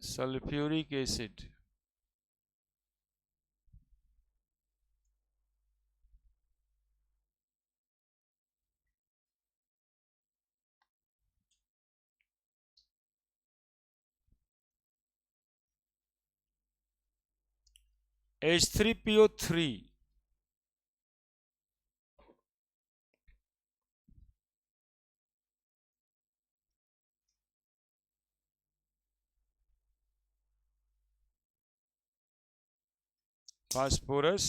sulphuric acid. H3PO3 phosphorus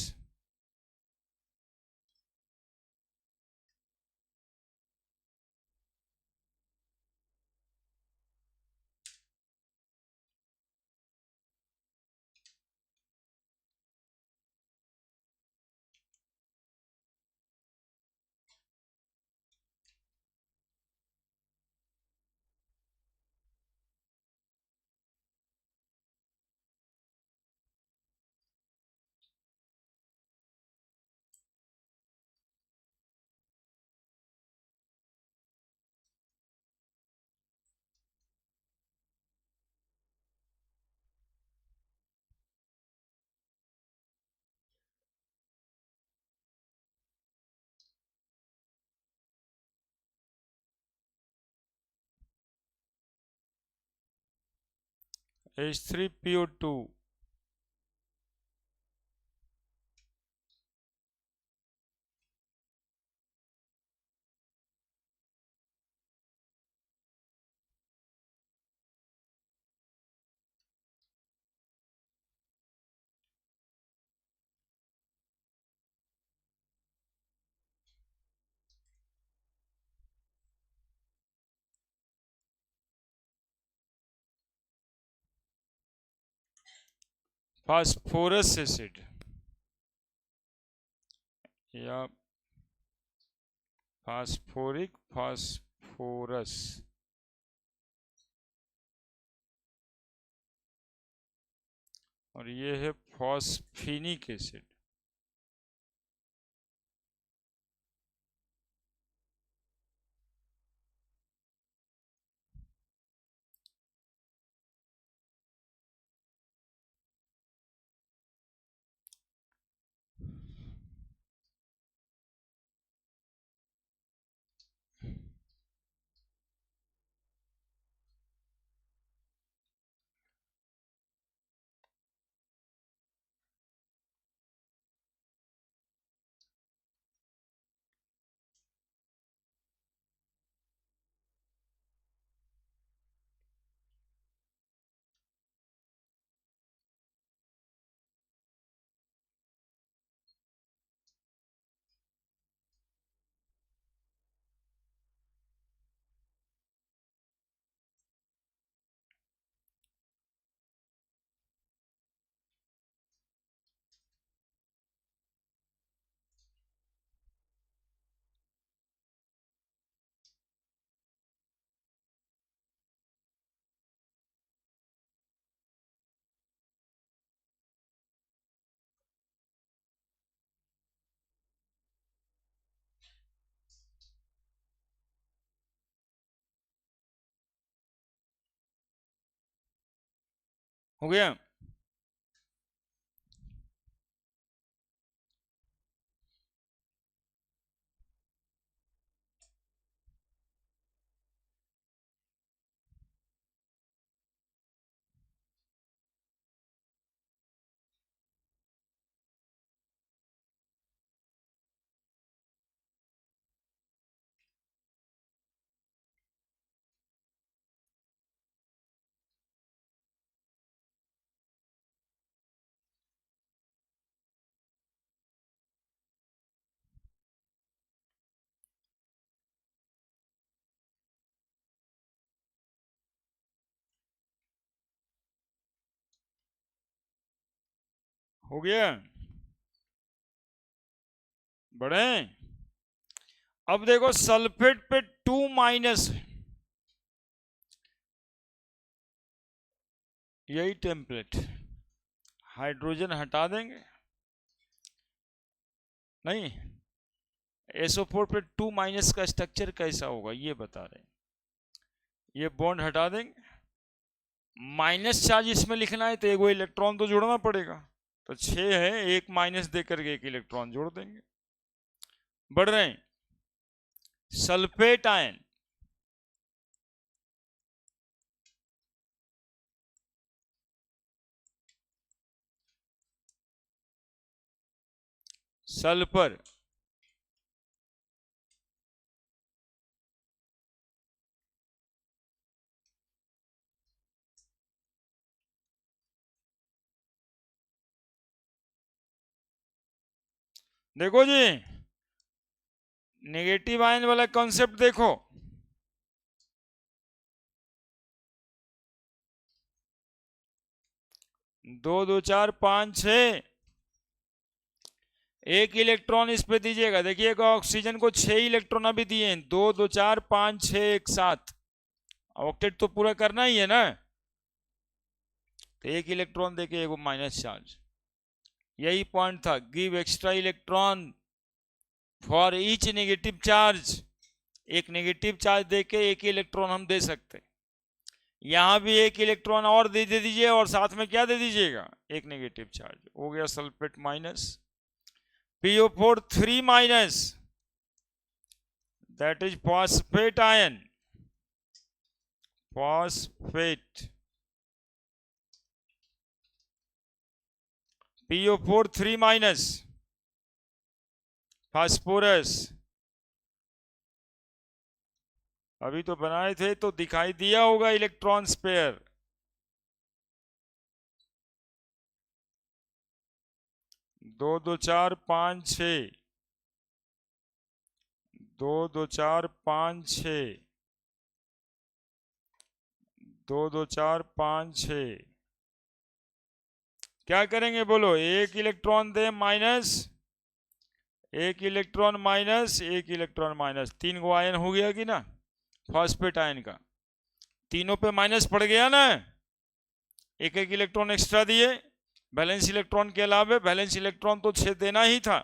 H3PO2 phosphorus acid या फास्फोरस, और ये है फॉस्फिनिक एसिड। हो गया। हो गया। बढ़े। अब देखो सल्फेट पे 2- यही टेम्पलेट, हाइड्रोजन हटा देंगे, नहीं SO4 पे 2- का स्ट्रक्चर कैसा होगा ये बता रहे हैं। ये बॉन्ड हटा देंगे, माइनस चार्ज इसमें लिखना है तो एक वो इलेक्ट्रॉन तो जोड़ना पड़ेगा, तो 6 है, एक माइनस दे करके एक इलेक्ट्रॉन जोड़ देंगे। बढ़ रहे हैं। सल्फेट आयन, सल्फर, देखो जी नेगेटिव आयन वाला कॉन्सेप्ट देखो, दो दो चार पांच छः, एक इलेक्ट्रॉन इस पे दीजिएगा, देखिएगा ऑक्सीजन को 6 इलेक्ट्रॉन अभी दिए हैं, 2 2 4 5 6 एक साथ, ऑक्टेट तो पूरा करना ही है ना, तो एक इलेक्ट्रॉन देके एक माइनस चार्ज, यही पॉइंट था, give extra electron for each negative charge, एक नेगेटिव चार्ज देके एक इलेक्ट्रॉन हम दे सकते, यहां भी एक इलेक्ट्रॉन और दे दीजिए और साथ में क्या दे दीजिएगा, एक नेगेटिव चार्ज। हो गया sulphate minus, PO4 3-, that is phosphate ion, phosphate, PO4 3-, phosphorus, अभी तो बनाए थे तो दिखाई दिया होगा इलेक्ट्रॉन स्पेयर, 2 2 4 5 6, 2 2 4 5 6, 2 2 4 5 6, क्या करेंगे बोलो, एक इलेक्ट्रॉन दे माइनस, एक इलेक्ट्रॉन माइनस, एक इलेक्ट्रॉन माइनस, 3 गो आयन हो गया कि ना फॉस्फेट आयन का, तीनों पे माइनस पड़ गया ना, एक एक इलेक्ट्रॉन एक्स्ट्रा दिए, बैलेंस इलेक्ट्रॉन के अलावा बैलेंस इलेक्ट्रॉन तो 6 देना ही था।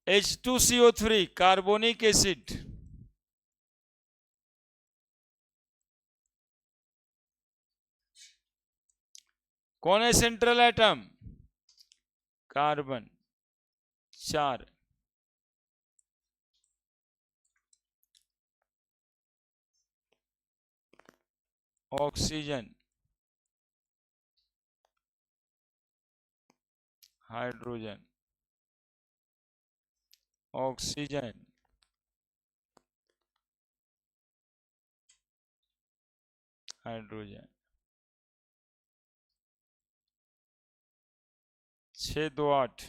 H2CO3 कार्बोनिक एसिड, कौन है central atom, carbon 4, oxygen, hydrogen, oxygen, hydrogen, 6 2 8,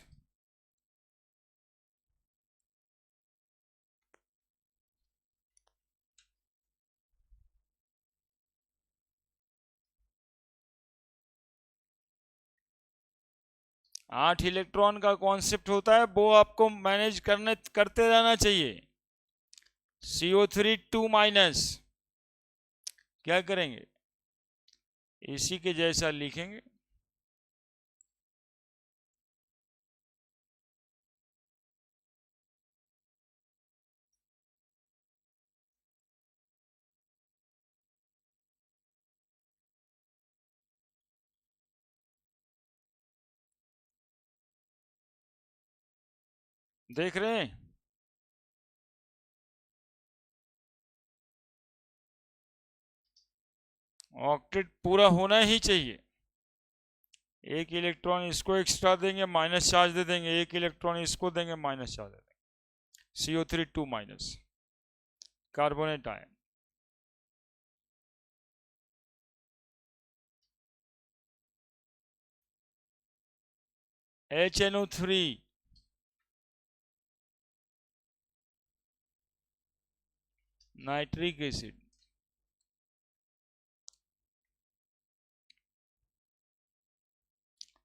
8 electron का कॉन्सेप्ट होता है, वो आपको मैनेज करते रहना चाहिए। CO3 2 माइनस, क्या करेंगे, इसी के जैसा लिखेंगे, देख रहे हैं, ऑक्टेट पूरा होना ही चाहिए। एक इलेक्ट्रॉन इसको एक्स्ट्रा देंगे, माइनस चार्ज दे देंगे, एक इलेक्ट्रॉन इसको देंगे, माइनस चार्ज दे देंगे, CO3 2 minus, carbonate ion, HNO3, nitric acid,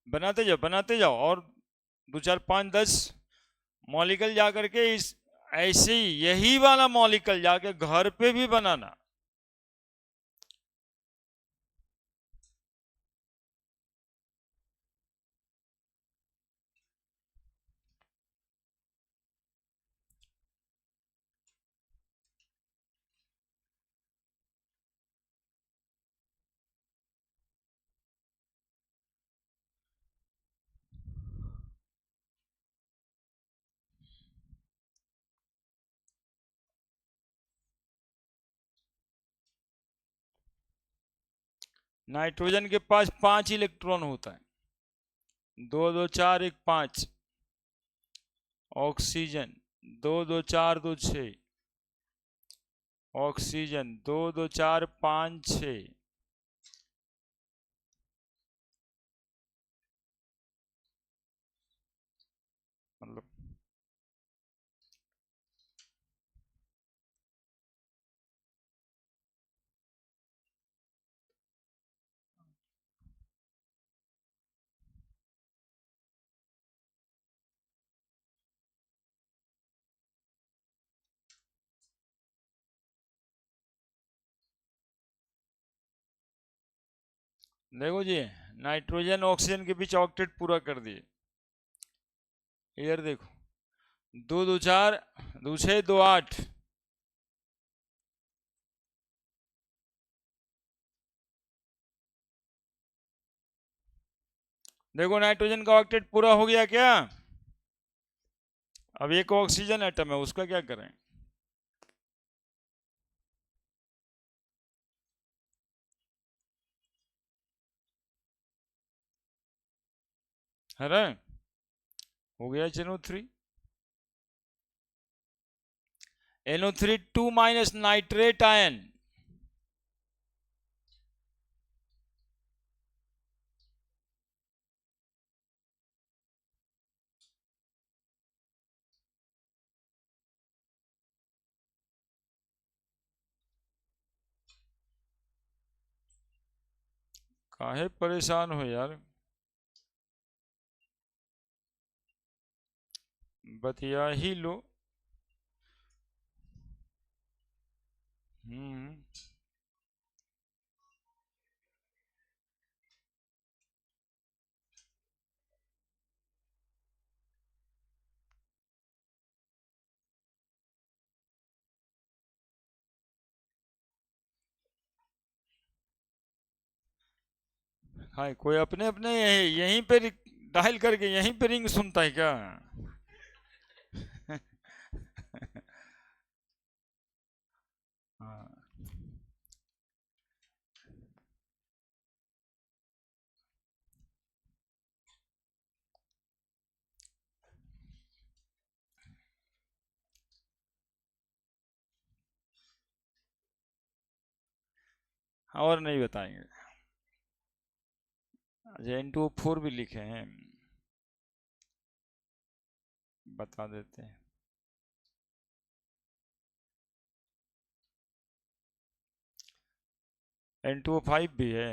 बनाते जाओ और 2 4 5 10 मॉलिक्यूल जा करके इस, ऐसे ही यही वाला मॉलिक्यूल जाके घर पे भी बनाना। नाइट्रोजन के पास 5 इलेक्ट्रॉन होता है, 2 2 4 1 5, ऑक्सीजन 2 2 4 2 6, ऑक्सीजन 2 2 4 5 6, मतलब देखो जी, नाइट्रोजन ऑक्सीजन के बीच ऑक्टेट पूरा कर दिए, इधर देखो, 2 2 4 2 6 2 8, देखो नाइट्रोजन का ऑक्टेट पूरा हो गया क्या। अब एक ऑक्सीजन एटम है, उसका क्या करें, है ना, हो गया NO3, NO3 2 minus nitrate ion, काहे परेशान हो यार, बतिया ही लो। हम्म। हाँ, कोई अपने अपने यहीं पे डायल करके यहीं पे रिंग सुनता है क्या? हाँ। और नहीं बताएंगे? अच्छा, N2O4 भी लिखे हैं, बता देते हैं। N2O5 भी है।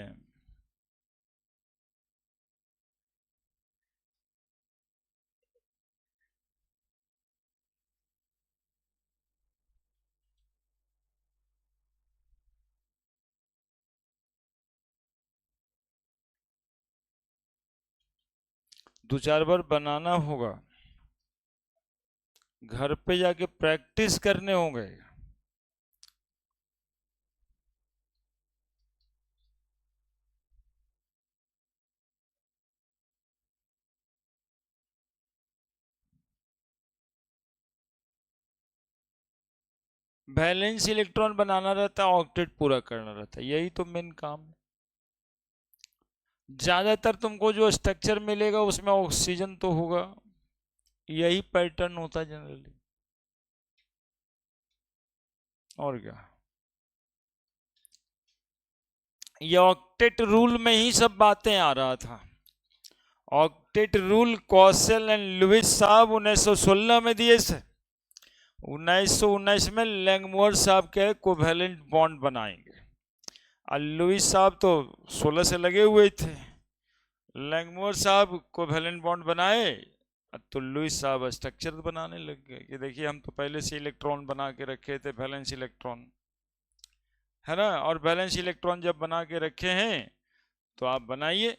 दो चार बार बनाना होगा, घर पे जाके प्रैक्टिस करने होंगे। बैलेंस इलेक्ट्रॉन बनाना रहता है, ऑक्टेट पूरा करना रहता है, यही तो मेन काम है। ज्यादातर तुमको जो स्ट्रक्चर मिलेगा उसमें ऑक्सीजन तो होगा, यही पैटर्न होता है जनरली। और क्या, ये ऑक्टेट रूल में ही सब बातें आ रहा था। Octet rule Kossel and Lewis साहब 1916 में दिए थे। 1919 में लैंगमुर साहब के कोवैलेंट बॉन्ड बनाएंगे, और लुइस साहब तो 16 से लगे हुए थे। लैंगमुर साहब कोवैलेंट बॉन्ड बनाए, तो लुइस साहब स्ट्रक्चर बनाने लग गए कि देखिए हम तो पहले से इलेक्ट्रॉन बना के रखे थे, वैलेंस इलेक्ट्रॉन, है ना, और वैलेंस इलेक्ट्रॉन जब बना के रखे हैं तो आप बनाइए।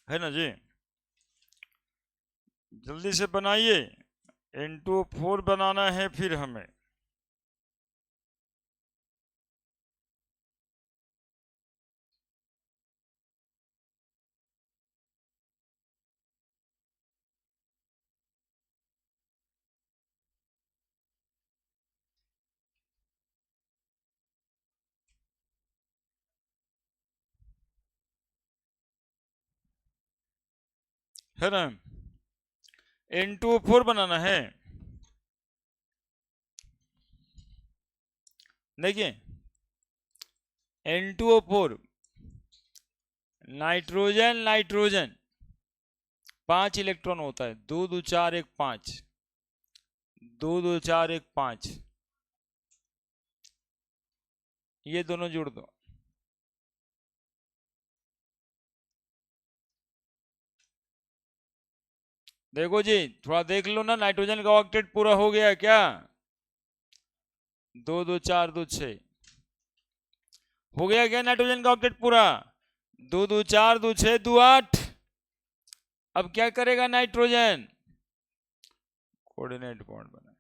है ना जी, जल्दी से बनाइए। N2O4 बनाना है फिर हमें। है ना, N2O4 बनाना है। देखिए, N2O4 नाइट्रोजन नाइट्रोजन 5 इलेक्ट्रॉन होता है, 2 2 4 1 5, 2 2 4 1 5, ये दोनों जोड़ दो। देखो जी, थोड़ा देख लो ना, नाइट्रोजन का ऑक्टेट पूरा हो गया क्या? 2 2 4 2 6 हो गया क्या नाइट्रोजन का ऑक्टेट पूरा? 2 2 4 2 6 2 8। अब क्या करेगा नाइट्रोजन? कोऑर्डिनेट बॉन्ड बना,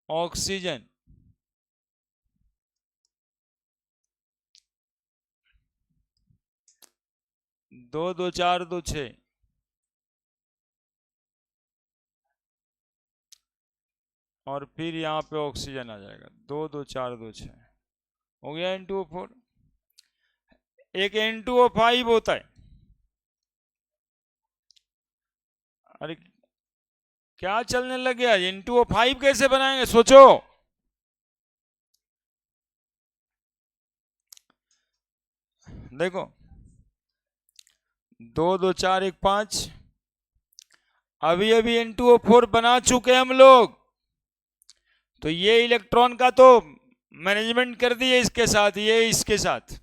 ऑक्सीजन 2 2 4 2 6, और फिर यहाँ पे ऑक्सीजन आ जाएगा 2 2 4 2 6। हो गया N2O4। एक N2O5 होता है। अरे क्या चलने लग गया, N2O5 कैसे बनाएंगे सोचो। देखो 2 2 4 1 5, अभी अभी N2O4 बना चुके हम लोग, तो ये इलेक्ट्रॉन का तो मैनेजमेंट कर दिए इसके साथ, ये इसके साथ।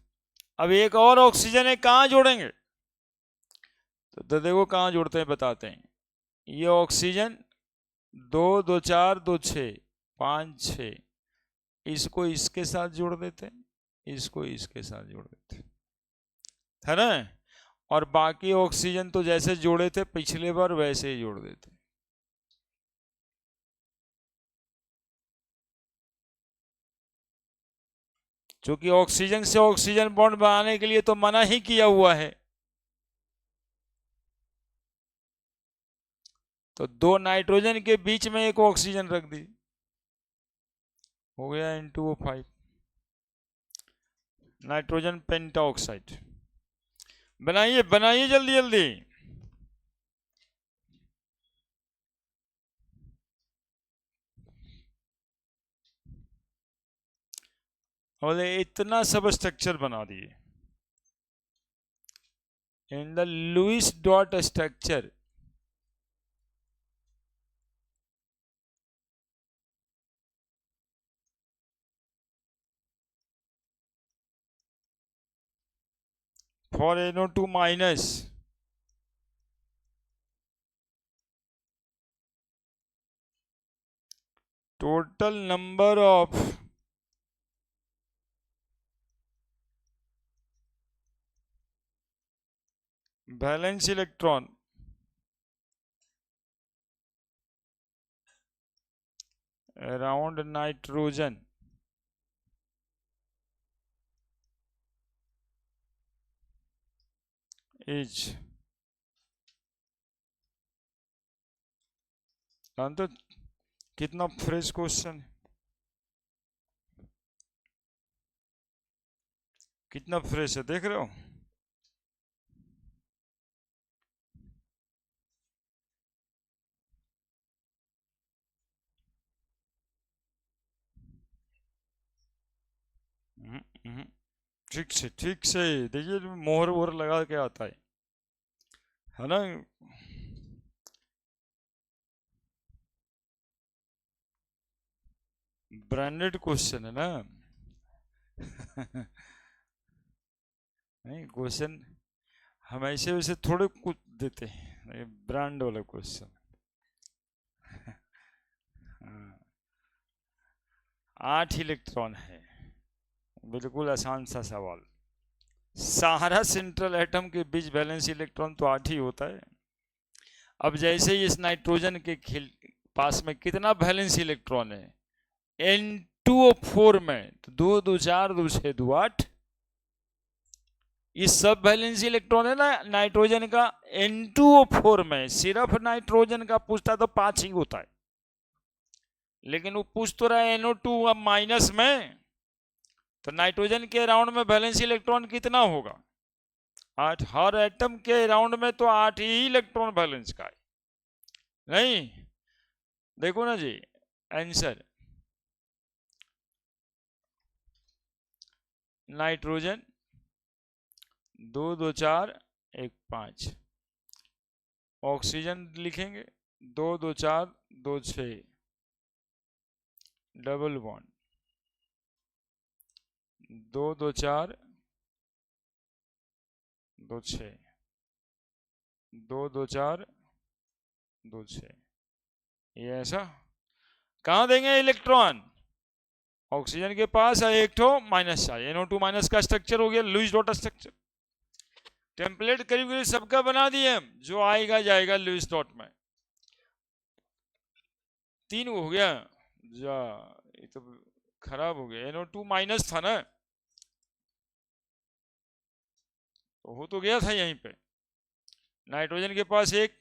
अब एक और ऑक्सीजन है, कहाँ जोड़ेंगे? तो देखो कहाँ जोड़ते हैं, बताते हैं। ये ऑक्सीजन 2 2 4 2 6 5 6, इसको इसके साथ जोड़ देते हैं, इसको इसके साथ जोड़ देते हैं, है ना? और बाकी ऑक्सीजन तो जैसे जोड़े थे पिछले बार वैसे ही जोड़ देते। क्योंकि ऑक्सीजन से ऑक्सीजन बॉन्ड बनाने के लिए तो मना ही किया हुआ है। तो 2 नाइट्रोजन के बीच में एक ऑक्सीजन रख दी, हो गया N2O5, नाइट्रोजन पेंटाऑक्साइड। बनाइए बनाइए जल्दी जल्दी। और इतना सब स्ट्रक्चर बना दिए in the Lewis dot structure. For NO2 minus, total number of valence electron around nitrogen is, जानते कितना फ्रेश क्वेश्चन, कितना फ्रेश है, देख रहे हो? ठीक से देखिए, मोहर वोहर लगा के आता है ना? ब्रांडेड क्वेश्चन है ना। नहीं, क्वेश्चन हम ऐसे वैसे थोड़े कुछ देते हैं, ब्रांड वाला क्वेश्चन। 8 इलेक्ट्रॉन है, बिल्कुल आसान सा सवाल। सारा सेंट्रल एटम के बीच वैलेंस इलेक्ट्रॉन तो 8 ही होता है। अब जैसे इस नाइट्रोजन के पास में कितना वैलेंस इलेक्ट्रॉन है N2O4 में, तो 2 2 4 2 6 2 8, ये सब वैलेंस इलेक्ट्रॉन है ना नाइट्रोजन का। N2O4 में सिर्फ नाइट्रोजन का पूछता तो 5 ही होता है, लेकिन वो पूछ तो रहा है NO2 माइनस में, तो नाइट्रोजन के राउंड में वैलेंस इलेक्ट्रॉन कितना होगा? 8। हर एटम के राउंड में तो 8 ही इलेक्ट्रॉन वैलेंस का है, नहीं? देखो ना जी आंसर, नाइट्रोजन 2 2 4 1 5, ऑक्सीजन लिखेंगे 2 2 4 2 6, डबल बॉन्ड 2 2 4 2 6, 2 2 4 2 6, ये ऐसा। कहाँ देंगे इलेक्ट्रॉन? ऑक्सीजन के पास है एक ठो माइनस चाहिए, NO2 माइनस का स्ट्रक्चर हो गया लुईस डॉट स्ट्रक्चर। टेम्पलेट करीब करीब सबका बना दिए हम, जो आएगा जाएगा लुईस डॉट में। 3 हो गया जा, ये तो खराब हो गया, NO2 माइनस था ना, तो हो तो गया था यहीं पे। नाइट्रोजन के पास एक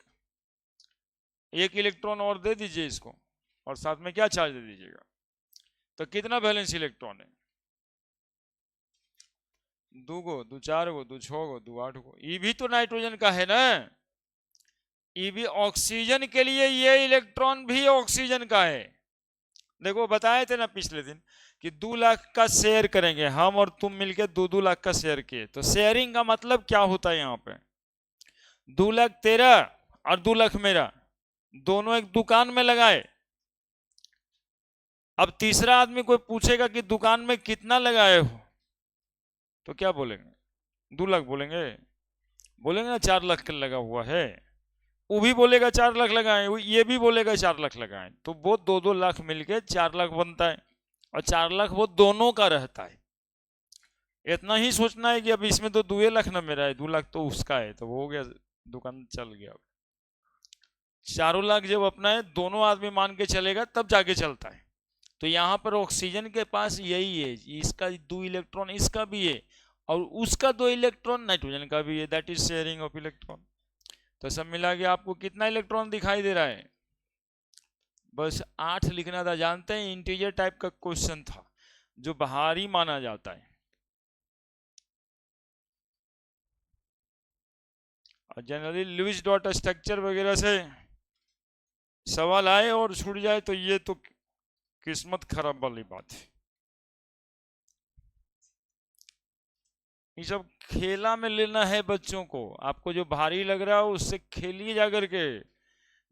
इलेक्ट्रॉन और दे दीजिए इसको, और साथ में क्या चार्ज दे दीजिएगा, तो कितना बैलेंस इलेक्ट्रॉन है? 2 गो 2 4 गो 2 6 गो 2 8 गो। ये भी तो नाइट्रोजन का है ना, ये भी ऑक्सीजन के लिए, ये इलेक्ट्रॉन भी ऑक्सीजन का है, देखो बताए थे ना पिछले दिन कि 2 लाख का शेयर करेंगे हम और तुम मिलके 2-2 लाख का शेयर किए, तो शेयरिंग का मतलब क्या होता है यहाँ पे? 2 लाख तेरा और 2 लाख मेरा, दोनों एक दुकान में लगाए। अब तीसरा आदमी कोई पूछेगा कि दुकान में कितना लगाए हो, तो क्या बोलेंगे? 2 लाख बोलेंगे? बोलेंगे ना 4 लाख का लगा हुआ है। वो भी बोलेगा 4 लाख लगाए, ये भी बोलेगा 4 लाख लगाए, तो वो 2-2 लाख मिलके 4 लाख बनता है। और 4 लाख वो दोनों का रहता है। इतना ही सोचना है कि अब इसमें तो 2 लाख ना मेरा है, 2 लाख तो उसका है, तो वो हो गया, दुकान चल गया। 4 लाख जब अपना है, दोनों आदमी मान के चलेगा तब जाके चलता है। तो यहाँ पर ऑक्सीजन के पास यही है, इसका 2 इलेक्ट्रॉन इसका भी है, और उसका 2 इलेक्ट्रॉन नाइट्रोजन का भी है, that is sharing of electron. तो सब मिला के आपको कितना इलेक्ट्रॉन दिखाई दे रहा है? बस 8 लिखना था। जानते हैं इंटीजर टाइप का क्वेश्चन था जो भारी माना जाता है, और जनरली लुईस डॉट स्ट्रक्चर वगैरह से सवाल आए और छूट जाए तो ये तो किस्मत खराब वाली बात है। ये सब खेला में लेना है बच्चों को। आपको जो भारी लग रहा हो उससे खेलिए जा करके,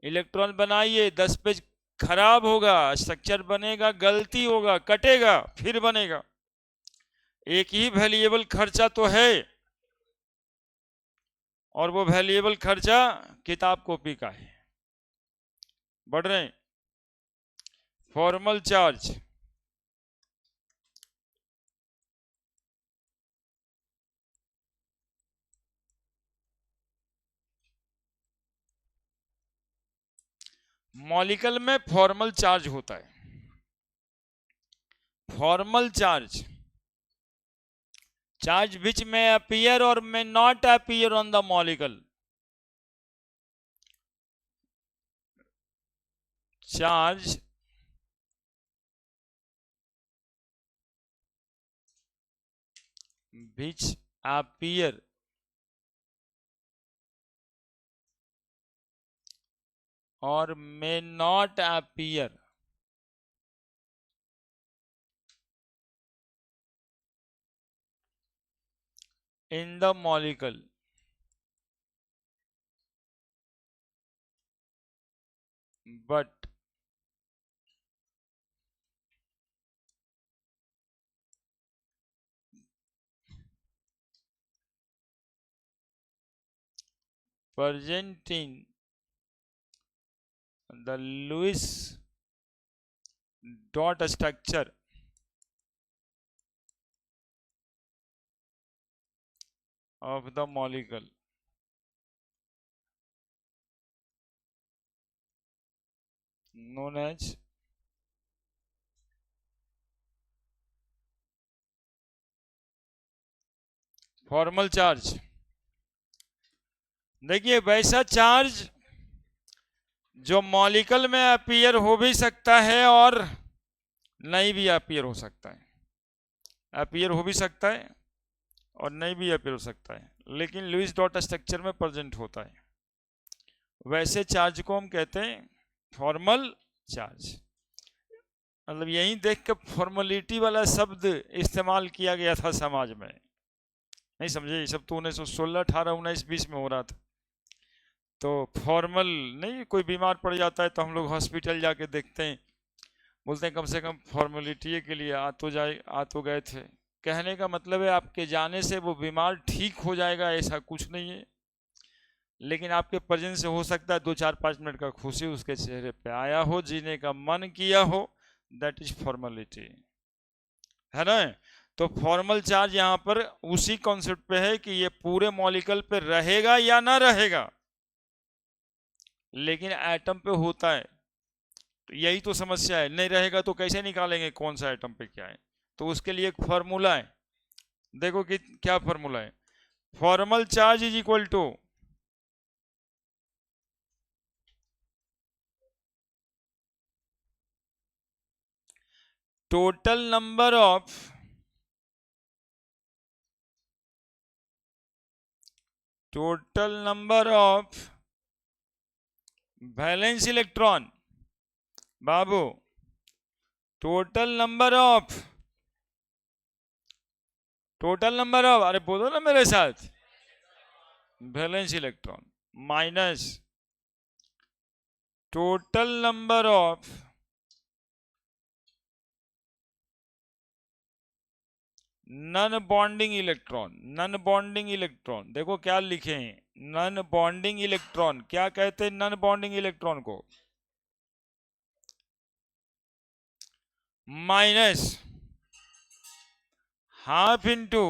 इलेक्ट्रॉन बनाइए। 10 पेज खराब होगा, स्ट्रक्चर बनेगा, गलती होगा, कटेगा, फिर बनेगा। एक ही वैल्यूएबल खर्चा तो है, और वो वैल्यूएबल खर्चा किताब कॉपी का है। बढ़ रहे हैं। फॉर्मल चार्ज, मॉलिक्यूल में फॉर्मल चार्ज होता है। फॉर्मल चार्ज, चार्ज विच में अपीयर और में not appear on the molecule. Charge which appear or may not appear in the molecule but present in the Lewis dot structure of the molecule known as formal charge. देखिए वैसा charge जो molecule में appear हो भी सकता है और नहीं भी अपीयर हो सकता है। अपीयर हो भी सकता है और नहीं भी अपीयर हो सकता है, लेकिन लुईस डॉट स्ट्रक्चर में प्रेजेंट होता है। वैसे चार्ज को हम कहते हैं फॉर्मल चार्ज। मतलब यही देख के फॉर्मलिटी वाला शब्द इस्तेमाल किया गया था समाज में। नहीं समझे? ये सब तो 1916, 18, 19, 20 में हो रहा था। तो फॉर्मल नहीं, कोई बीमार पड़ जाता है तो हम लोग हॉस्पिटल जाके देखते हैं, बोलते हैं कम से कम फॉर्मेलिटी के लिए आ तो गए थे। कहने का मतलब है आपके जाने से वो बीमार ठीक हो जाएगा ऐसा कुछ नहीं है, लेकिन आपके प्रेजेंस से हो सकता है 2-4-5 मिनट का खुशी उसके चेहरे पे आया हो, जीने का मन किया हो, दैट इज फॉर्मेलिटी, है ना? तो फॉर्मल चार्ज यहाँ पर उसी कॉन्सेप्ट पे है कि ये पूरे मॉलिक्यूल पे रहेगा या ना रहेगा, लेकिन एटम पे होता है। तो यही तो समस्या है, नहीं रहेगा तो कैसे निकालेंगे कौन सा एटम पे क्या है? तो उसके लिए एक फॉर्मूला है। देखो कि क्या फॉर्मूला है। Formal charge is equal to total number of valence electron. बाबू टोटल नंबर ऑफ अरे बोलो ना मेरे साथ, valence electron minus total number of non bonding electron. देखो क्या लिखे हैं, नन बॉन्डिंग इलेक्ट्रॉन। क्या कहते हैं नन बॉन्डिंग इलेक्ट्रॉन को? Minus half into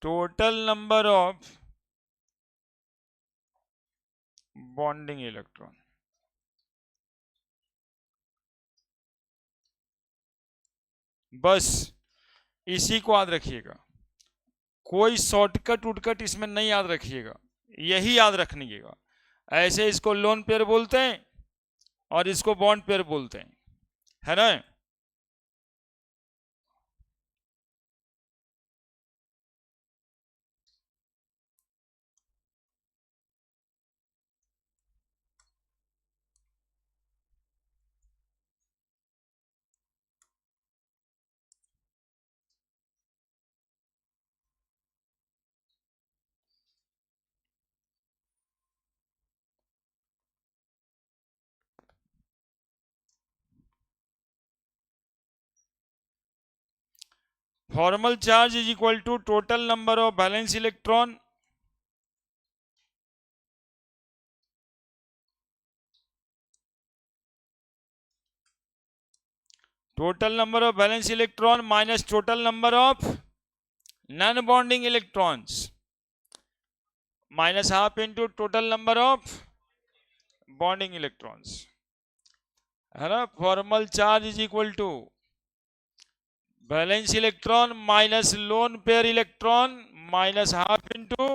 total number of bonding electron. बस इसी को याद रखिएगा, कोई शॉर्टकट उटकट इसमें नहीं याद रखिएगा, यही याद रखिएगा। ऐसे इसको लोन पेयर बोलते हैं और इसको बॉन्ड पेयर बोलते हैं, है ना। Formal charge is equal to total number of valence electron minus total number of non bonding electrons minus half into total number of bonding electrons, है ना। Formal charge is equal to valence electron minus lone pair electron minus half into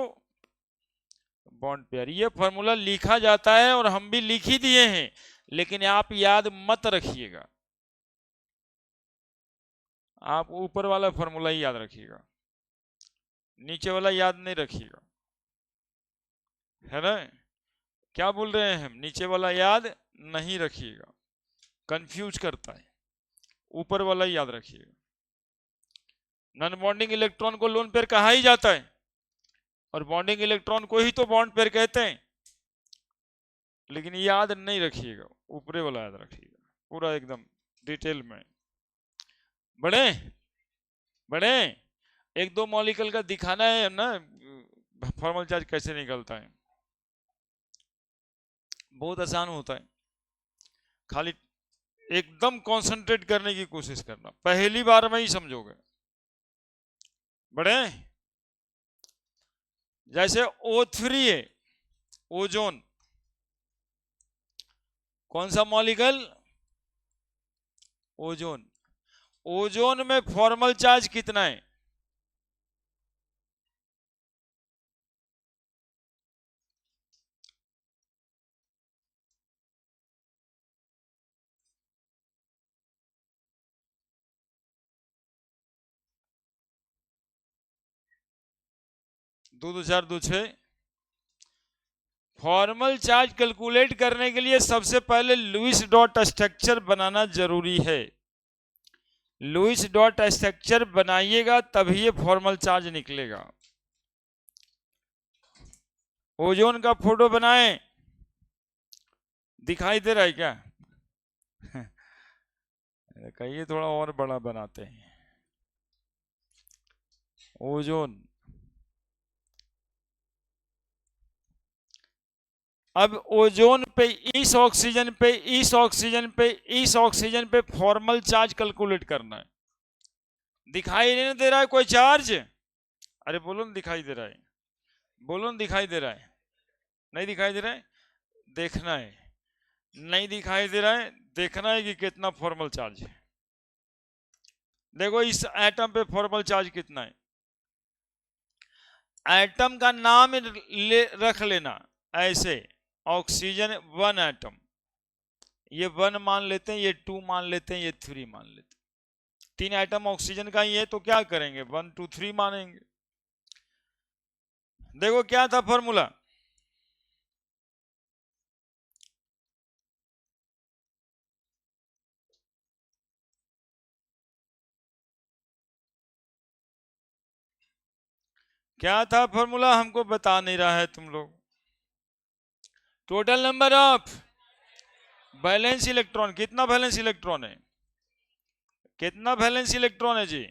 bond pair. ये formula लिखा जाता है और हम भी लिख ही दिए हैं, लेकिन आप याद मत रखिएगा, आप ऊपर वाला फॉर्मूला ही याद रखिएगा, नीचे वाला याद नहीं रखिएगा, है ना। क्या बोल रहे हैं हम, नीचे वाला याद नहीं रखिएगा, कंफ्यूज करता है, ऊपर वाला ही याद रखिएगा। नॉन बॉन्डिंग इलेक्ट्रॉन को लोन पेयर कहा ही जाता है और बॉन्डिंग इलेक्ट्रॉन को ही तो बॉन्ड पेयर कहते हैं, लेकिन याद नहीं रखिएगा, ऊपरे वाला याद रखिएगा पूरा एकदम डिटेल में। बड़े बड़े एक दो मॉलिक्यूल का दिखाना है ना, फॉर्मल चार्ज कैसे निकलता है, बहुत आसान होता है, खाली एकदम कंसंट्रेट करने की कोशिश करना, पहली बार में ही समझोगे। बड़े जैसे O3 है, ओजोन, कौन सा मॉलिक्यूल? ओजोन। ओजोन में फॉर्मल चार्ज कितना है? दो दो चार दो छह। फॉर्मल चार्ज कैलकुलेट करने के लिए सबसे पहले लुईस डॉट स्ट्रक्चर बनाना जरूरी है। लुईस डॉट स्ट्रक्चर बनाइएगा तभी ये फॉर्मल चार्ज निकलेगा। ओजोन का फोटो बनाएं, दिखाई दे रहा है क्या? कहिए थोड़ा और बड़ा बनाते हैं। ओजोन, अब ओजोन पे इस ऑक्सीजन पे इस ऑक्सीजन पे इस ऑक्सीजन पे फॉर्मल चार्ज कैलकुलेट करना है। दिखाई नहीं दे रहा है कोई चार्ज? अरे बोलो ना दिखाई दे रहा है, बोलो ना दिखाई दे रहा है, नहीं दिखाई दे रहा है, देखना है, नहीं दिखाई दे रहा है, देखना है कि कितना फॉर्मल चार्ज है। देखो इस एटम पे फॉर्मल चार्ज कितना है, एटम का नाम रख लेना ऐसे, ऑक्सीजन 1 एटम, ये 1 मान लेते हैं, ये 2 मान लेते हैं, ये 3 मान लेते हैं। 3 एटम ऑक्सीजन का ही है तो क्या करेंगे, 1 2 3 मानेंगे। देखो क्या था फॉर्मूला, क्या था फॉर्मूला, हमको बता नहीं रहा है तुम लोग। Total number of valence electron, कितना वैलेंस इलेक्ट्रॉन है, कितना वैलेंस इलेक्ट्रॉन है जी,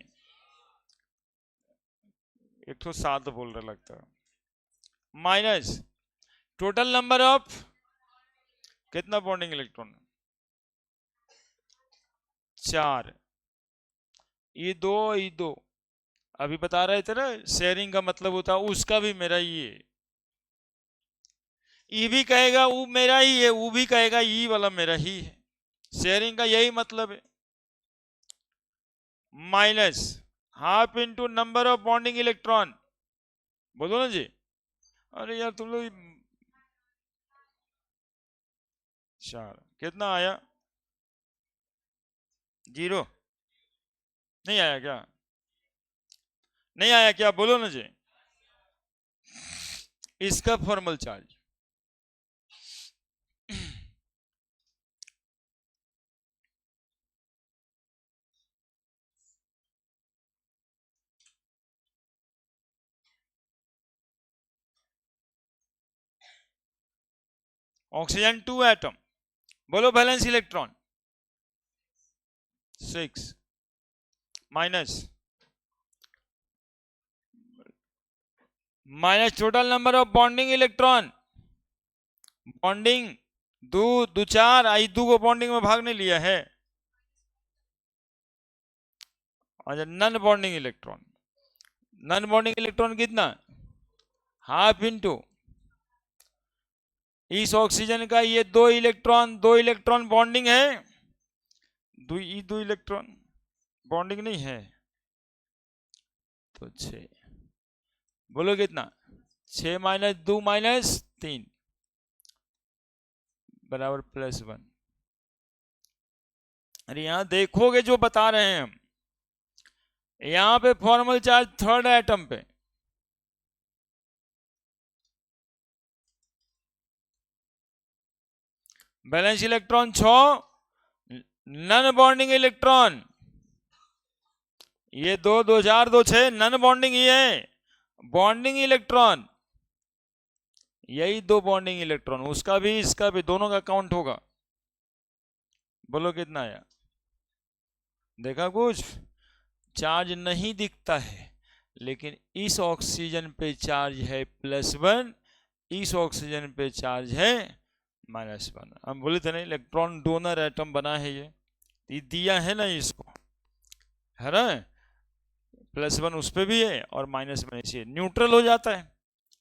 एक तो 7 बोल रहा लगता है, माइनस टोटल नंबर ऑफ, कितना बॉन्डिंग इलेक्ट्रॉन, 4, ये दो, अभी बता रहे थे ना शेयरिंग का मतलब होता है उसका भी मेरा ये भी कहेगा वो मेरा ही है, वो भी कहेगा ये वाला मेरा ही है, शेयरिंग का यही मतलब है। Minus half into number of bonding electron, बोलो ना जी। अरे यार तुम लोग, 4 कितना आया, 0 नहीं आया क्या, नहीं आया क्या, बोलो ना जी। इसका फॉर्मल चार्ज ऑक्सीजन 2 एटम, बोलो balance electron 6 minus total number of bonding electron, bonding दो दो 4 आई, दो को बॉन्डिंग में भाग नहीं लिया है। अच्छा non bonding electron, non bonding electron कितना, हाफ इंटू इस ऑक्सीजन का ये दो इलेक्ट्रॉन बॉन्डिंग है, दो इलेक्ट्रॉन बॉन्डिंग नहीं है, तो 6, बोलो कितना, 6 माइनस 2 माइनस 3 बराबर +1। अरे यहां देखोगे जो बता रहे हैं हम, यहां पे फॉर्मल चार्ज थर्ड एटम पे, valence electron 6, non bonding electron ये 2 2 4 2 6, नन बॉन्डिंग ये है, बॉन्डिंग इलेक्ट्रॉन यही 2 बॉन्डिंग इलेक्ट्रॉन, उसका भी इसका भी दोनों का काउंट होगा, बोलो कितना आया, देखा कुछ, चार्ज नहीं दिखता है लेकिन इस ऑक्सीजन पे चार्ज है +1, इस ऑक्सीजन पे चार्ज है -1। हम बोले थे ना इलेक्ट्रॉन डोनर एटम बना है ये दिया है ना इसको, है ना, +1 उस पर भी है और -1 इसे न्यूट्रल हो जाता है,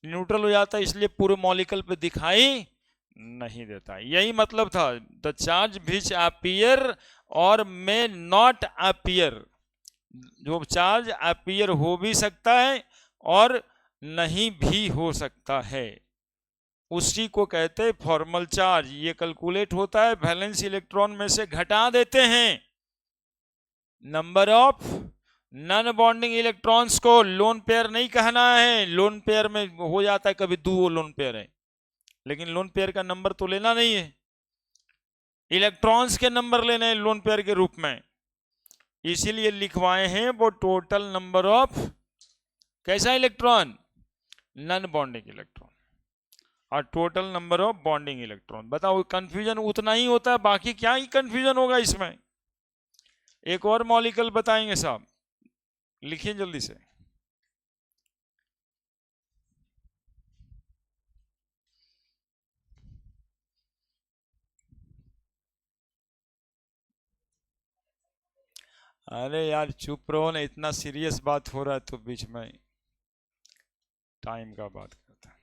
न्यूट्रल हो जाता है इसलिए पूरे मॉलिक्यूल पे दिखाई नहीं देता, यही मतलब था, द चार्ज विच अपीयर और मे नॉट अपीयर, जो चार्ज अपीयर हो भी सकता है और नहीं भी हो सकता है, उसी को कहते हैं फॉर्मल चार्ज। ये कैलकुलेट होता है वैलेंस इलेक्ट्रॉन में से घटा देते हैं number of non bonding electrons को, लोन पेयर नहीं कहना है, लोन पेयर में हो जाता है कभी 2 लोन पेयर है, लेकिन लोन पेयर का नंबर तो लेना नहीं है, इलेक्ट्रॉन्स के नंबर लेने हैं लोन पेयर के रूप में, इसीलिए लिखवाए हैं वो टोटल नंबर ऑफ कैसा इलेक्ट्रॉन, नन बॉन्डिंग इलेक्ट्रॉन और total number of bonding electron. बताओ कंफ्यूजन उतना ही होता है, बाकी क्या ही कंफ्यूजन होगा इसमें। एक और मॉलिक्यूल बताएंगे साहब, लिखिए जल्दी से, अरे यार चुप रहो ना, इतना सीरियस बात हो रहा है तो बीच में टाइम का बात करता है,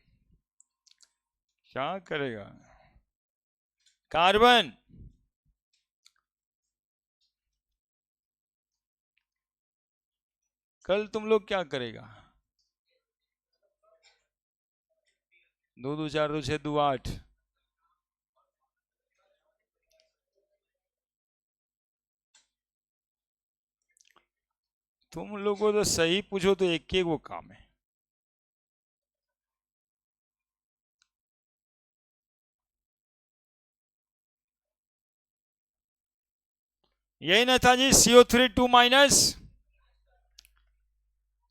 क्या करेगा, कार्बन कल तुम लोग क्या करेगा, 2 2 4 2 6 2 8, तुम लोगों को तो सही पूछो तो एक वो काम है, यही ना था जी, CO3 2 माइनस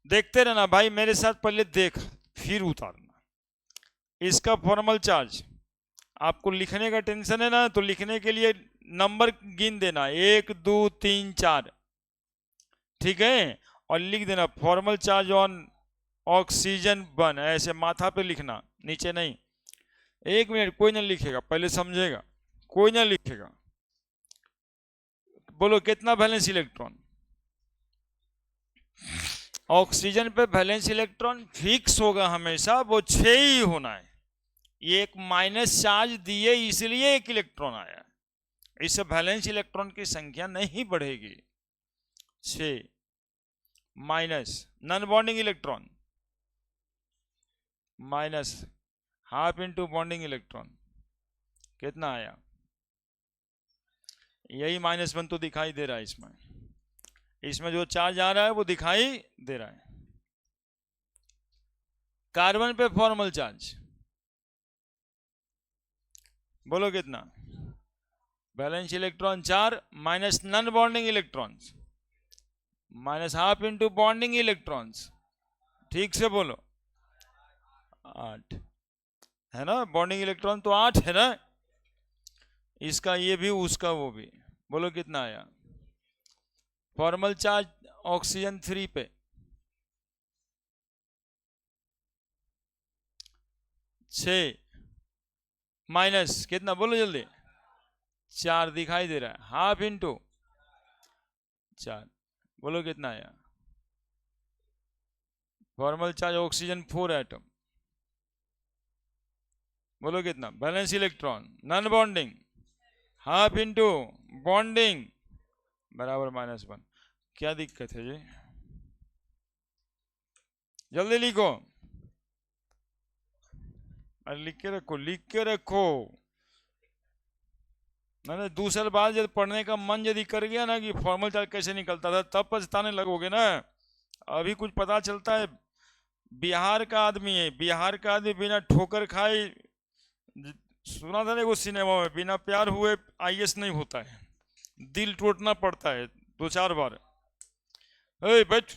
देखते रहना भाई, मेरे साथ पहले देख फिर उतारना। इसका फॉर्मल चार्ज आपको लिखने का टेंशन है ना, तो लिखने के लिए नंबर गिन देना, 1 2 3 4, ठीक है। और लिख देना फॉर्मल चार्ज ऑन ऑक्सीजन 1, ऐसे माथा पे लिखना, नीचे नहीं। 1 मिनट, कोई ना लिखेगा, पहले समझेगा, कोई ना लिखेगा। बोलो कितना वैलेंस इलेक्ट्रॉन? ऑक्सीजन पे वैलेंस इलेक्ट्रॉन फिक्स होगा हमेशा, वो 6 ही होना है। ये एक माइनस चार्ज दिए इसलिए एक इलेक्ट्रॉन आया, इससे वैलेंस इलेक्ट्रॉन की संख्या नहीं बढ़ेगी। 6 minus non bonding electron minus half into bonding electron, कितना आया? यही -1 तो दिखाई दे रहा है इसमें, इसमें जो चार्ज आ रहा है वो दिखाई दे रहा है। कार्बन पे फॉर्मल चार्ज बोलो कितना? Valence electron 4 minus non bonding electrons minus half into bonding electrons, ठीक से बोलो। 8 है ना, बॉन्डिंग इलेक्ट्रॉन तो 8 है ना, इसका ये भी उसका वो भी, बोलो कितना आया? फॉर्मल चार्ज ऑक्सीजन 3 पे 6 माइनस कितना, बोलो जल्दी। 4 दिखाई दे रहा है, हाफ इंटू 4, बोलो कितना आया? फॉर्मल चार्ज ऑक्सीजन 4 एटम, बोलो कितना? Balance electron non bonding half into bonding बराबर -1। क्या दिक्कत है जी? जल्दी लिखो, अरे लिख के रखो, लिख के रखो। मैंने दूसरी बार जब पढ़ने का मन यदि कर गया ना कि फॉर्मल चार्ज कैसे निकलता था, तब पछताने लगोगे ना। अभी कुछ पता चलता है, बिहार का आदमी है, बिहार का आदमी बिना ठोकर खाए, सुना था ना वो सिनेमा में, बिना प्यार हुए आईएएस नहीं होता है, दिल टूटना पड़ता है 2-4 बार। बैठ,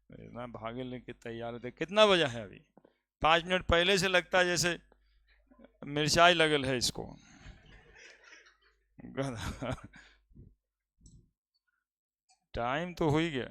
ना भागे लेके तैयार होते। कितना बजा है अभी? 5 मिनट पहले से लगता है जैसे मिर्चाई लगल है इसको। टाइम तो हो ही गया।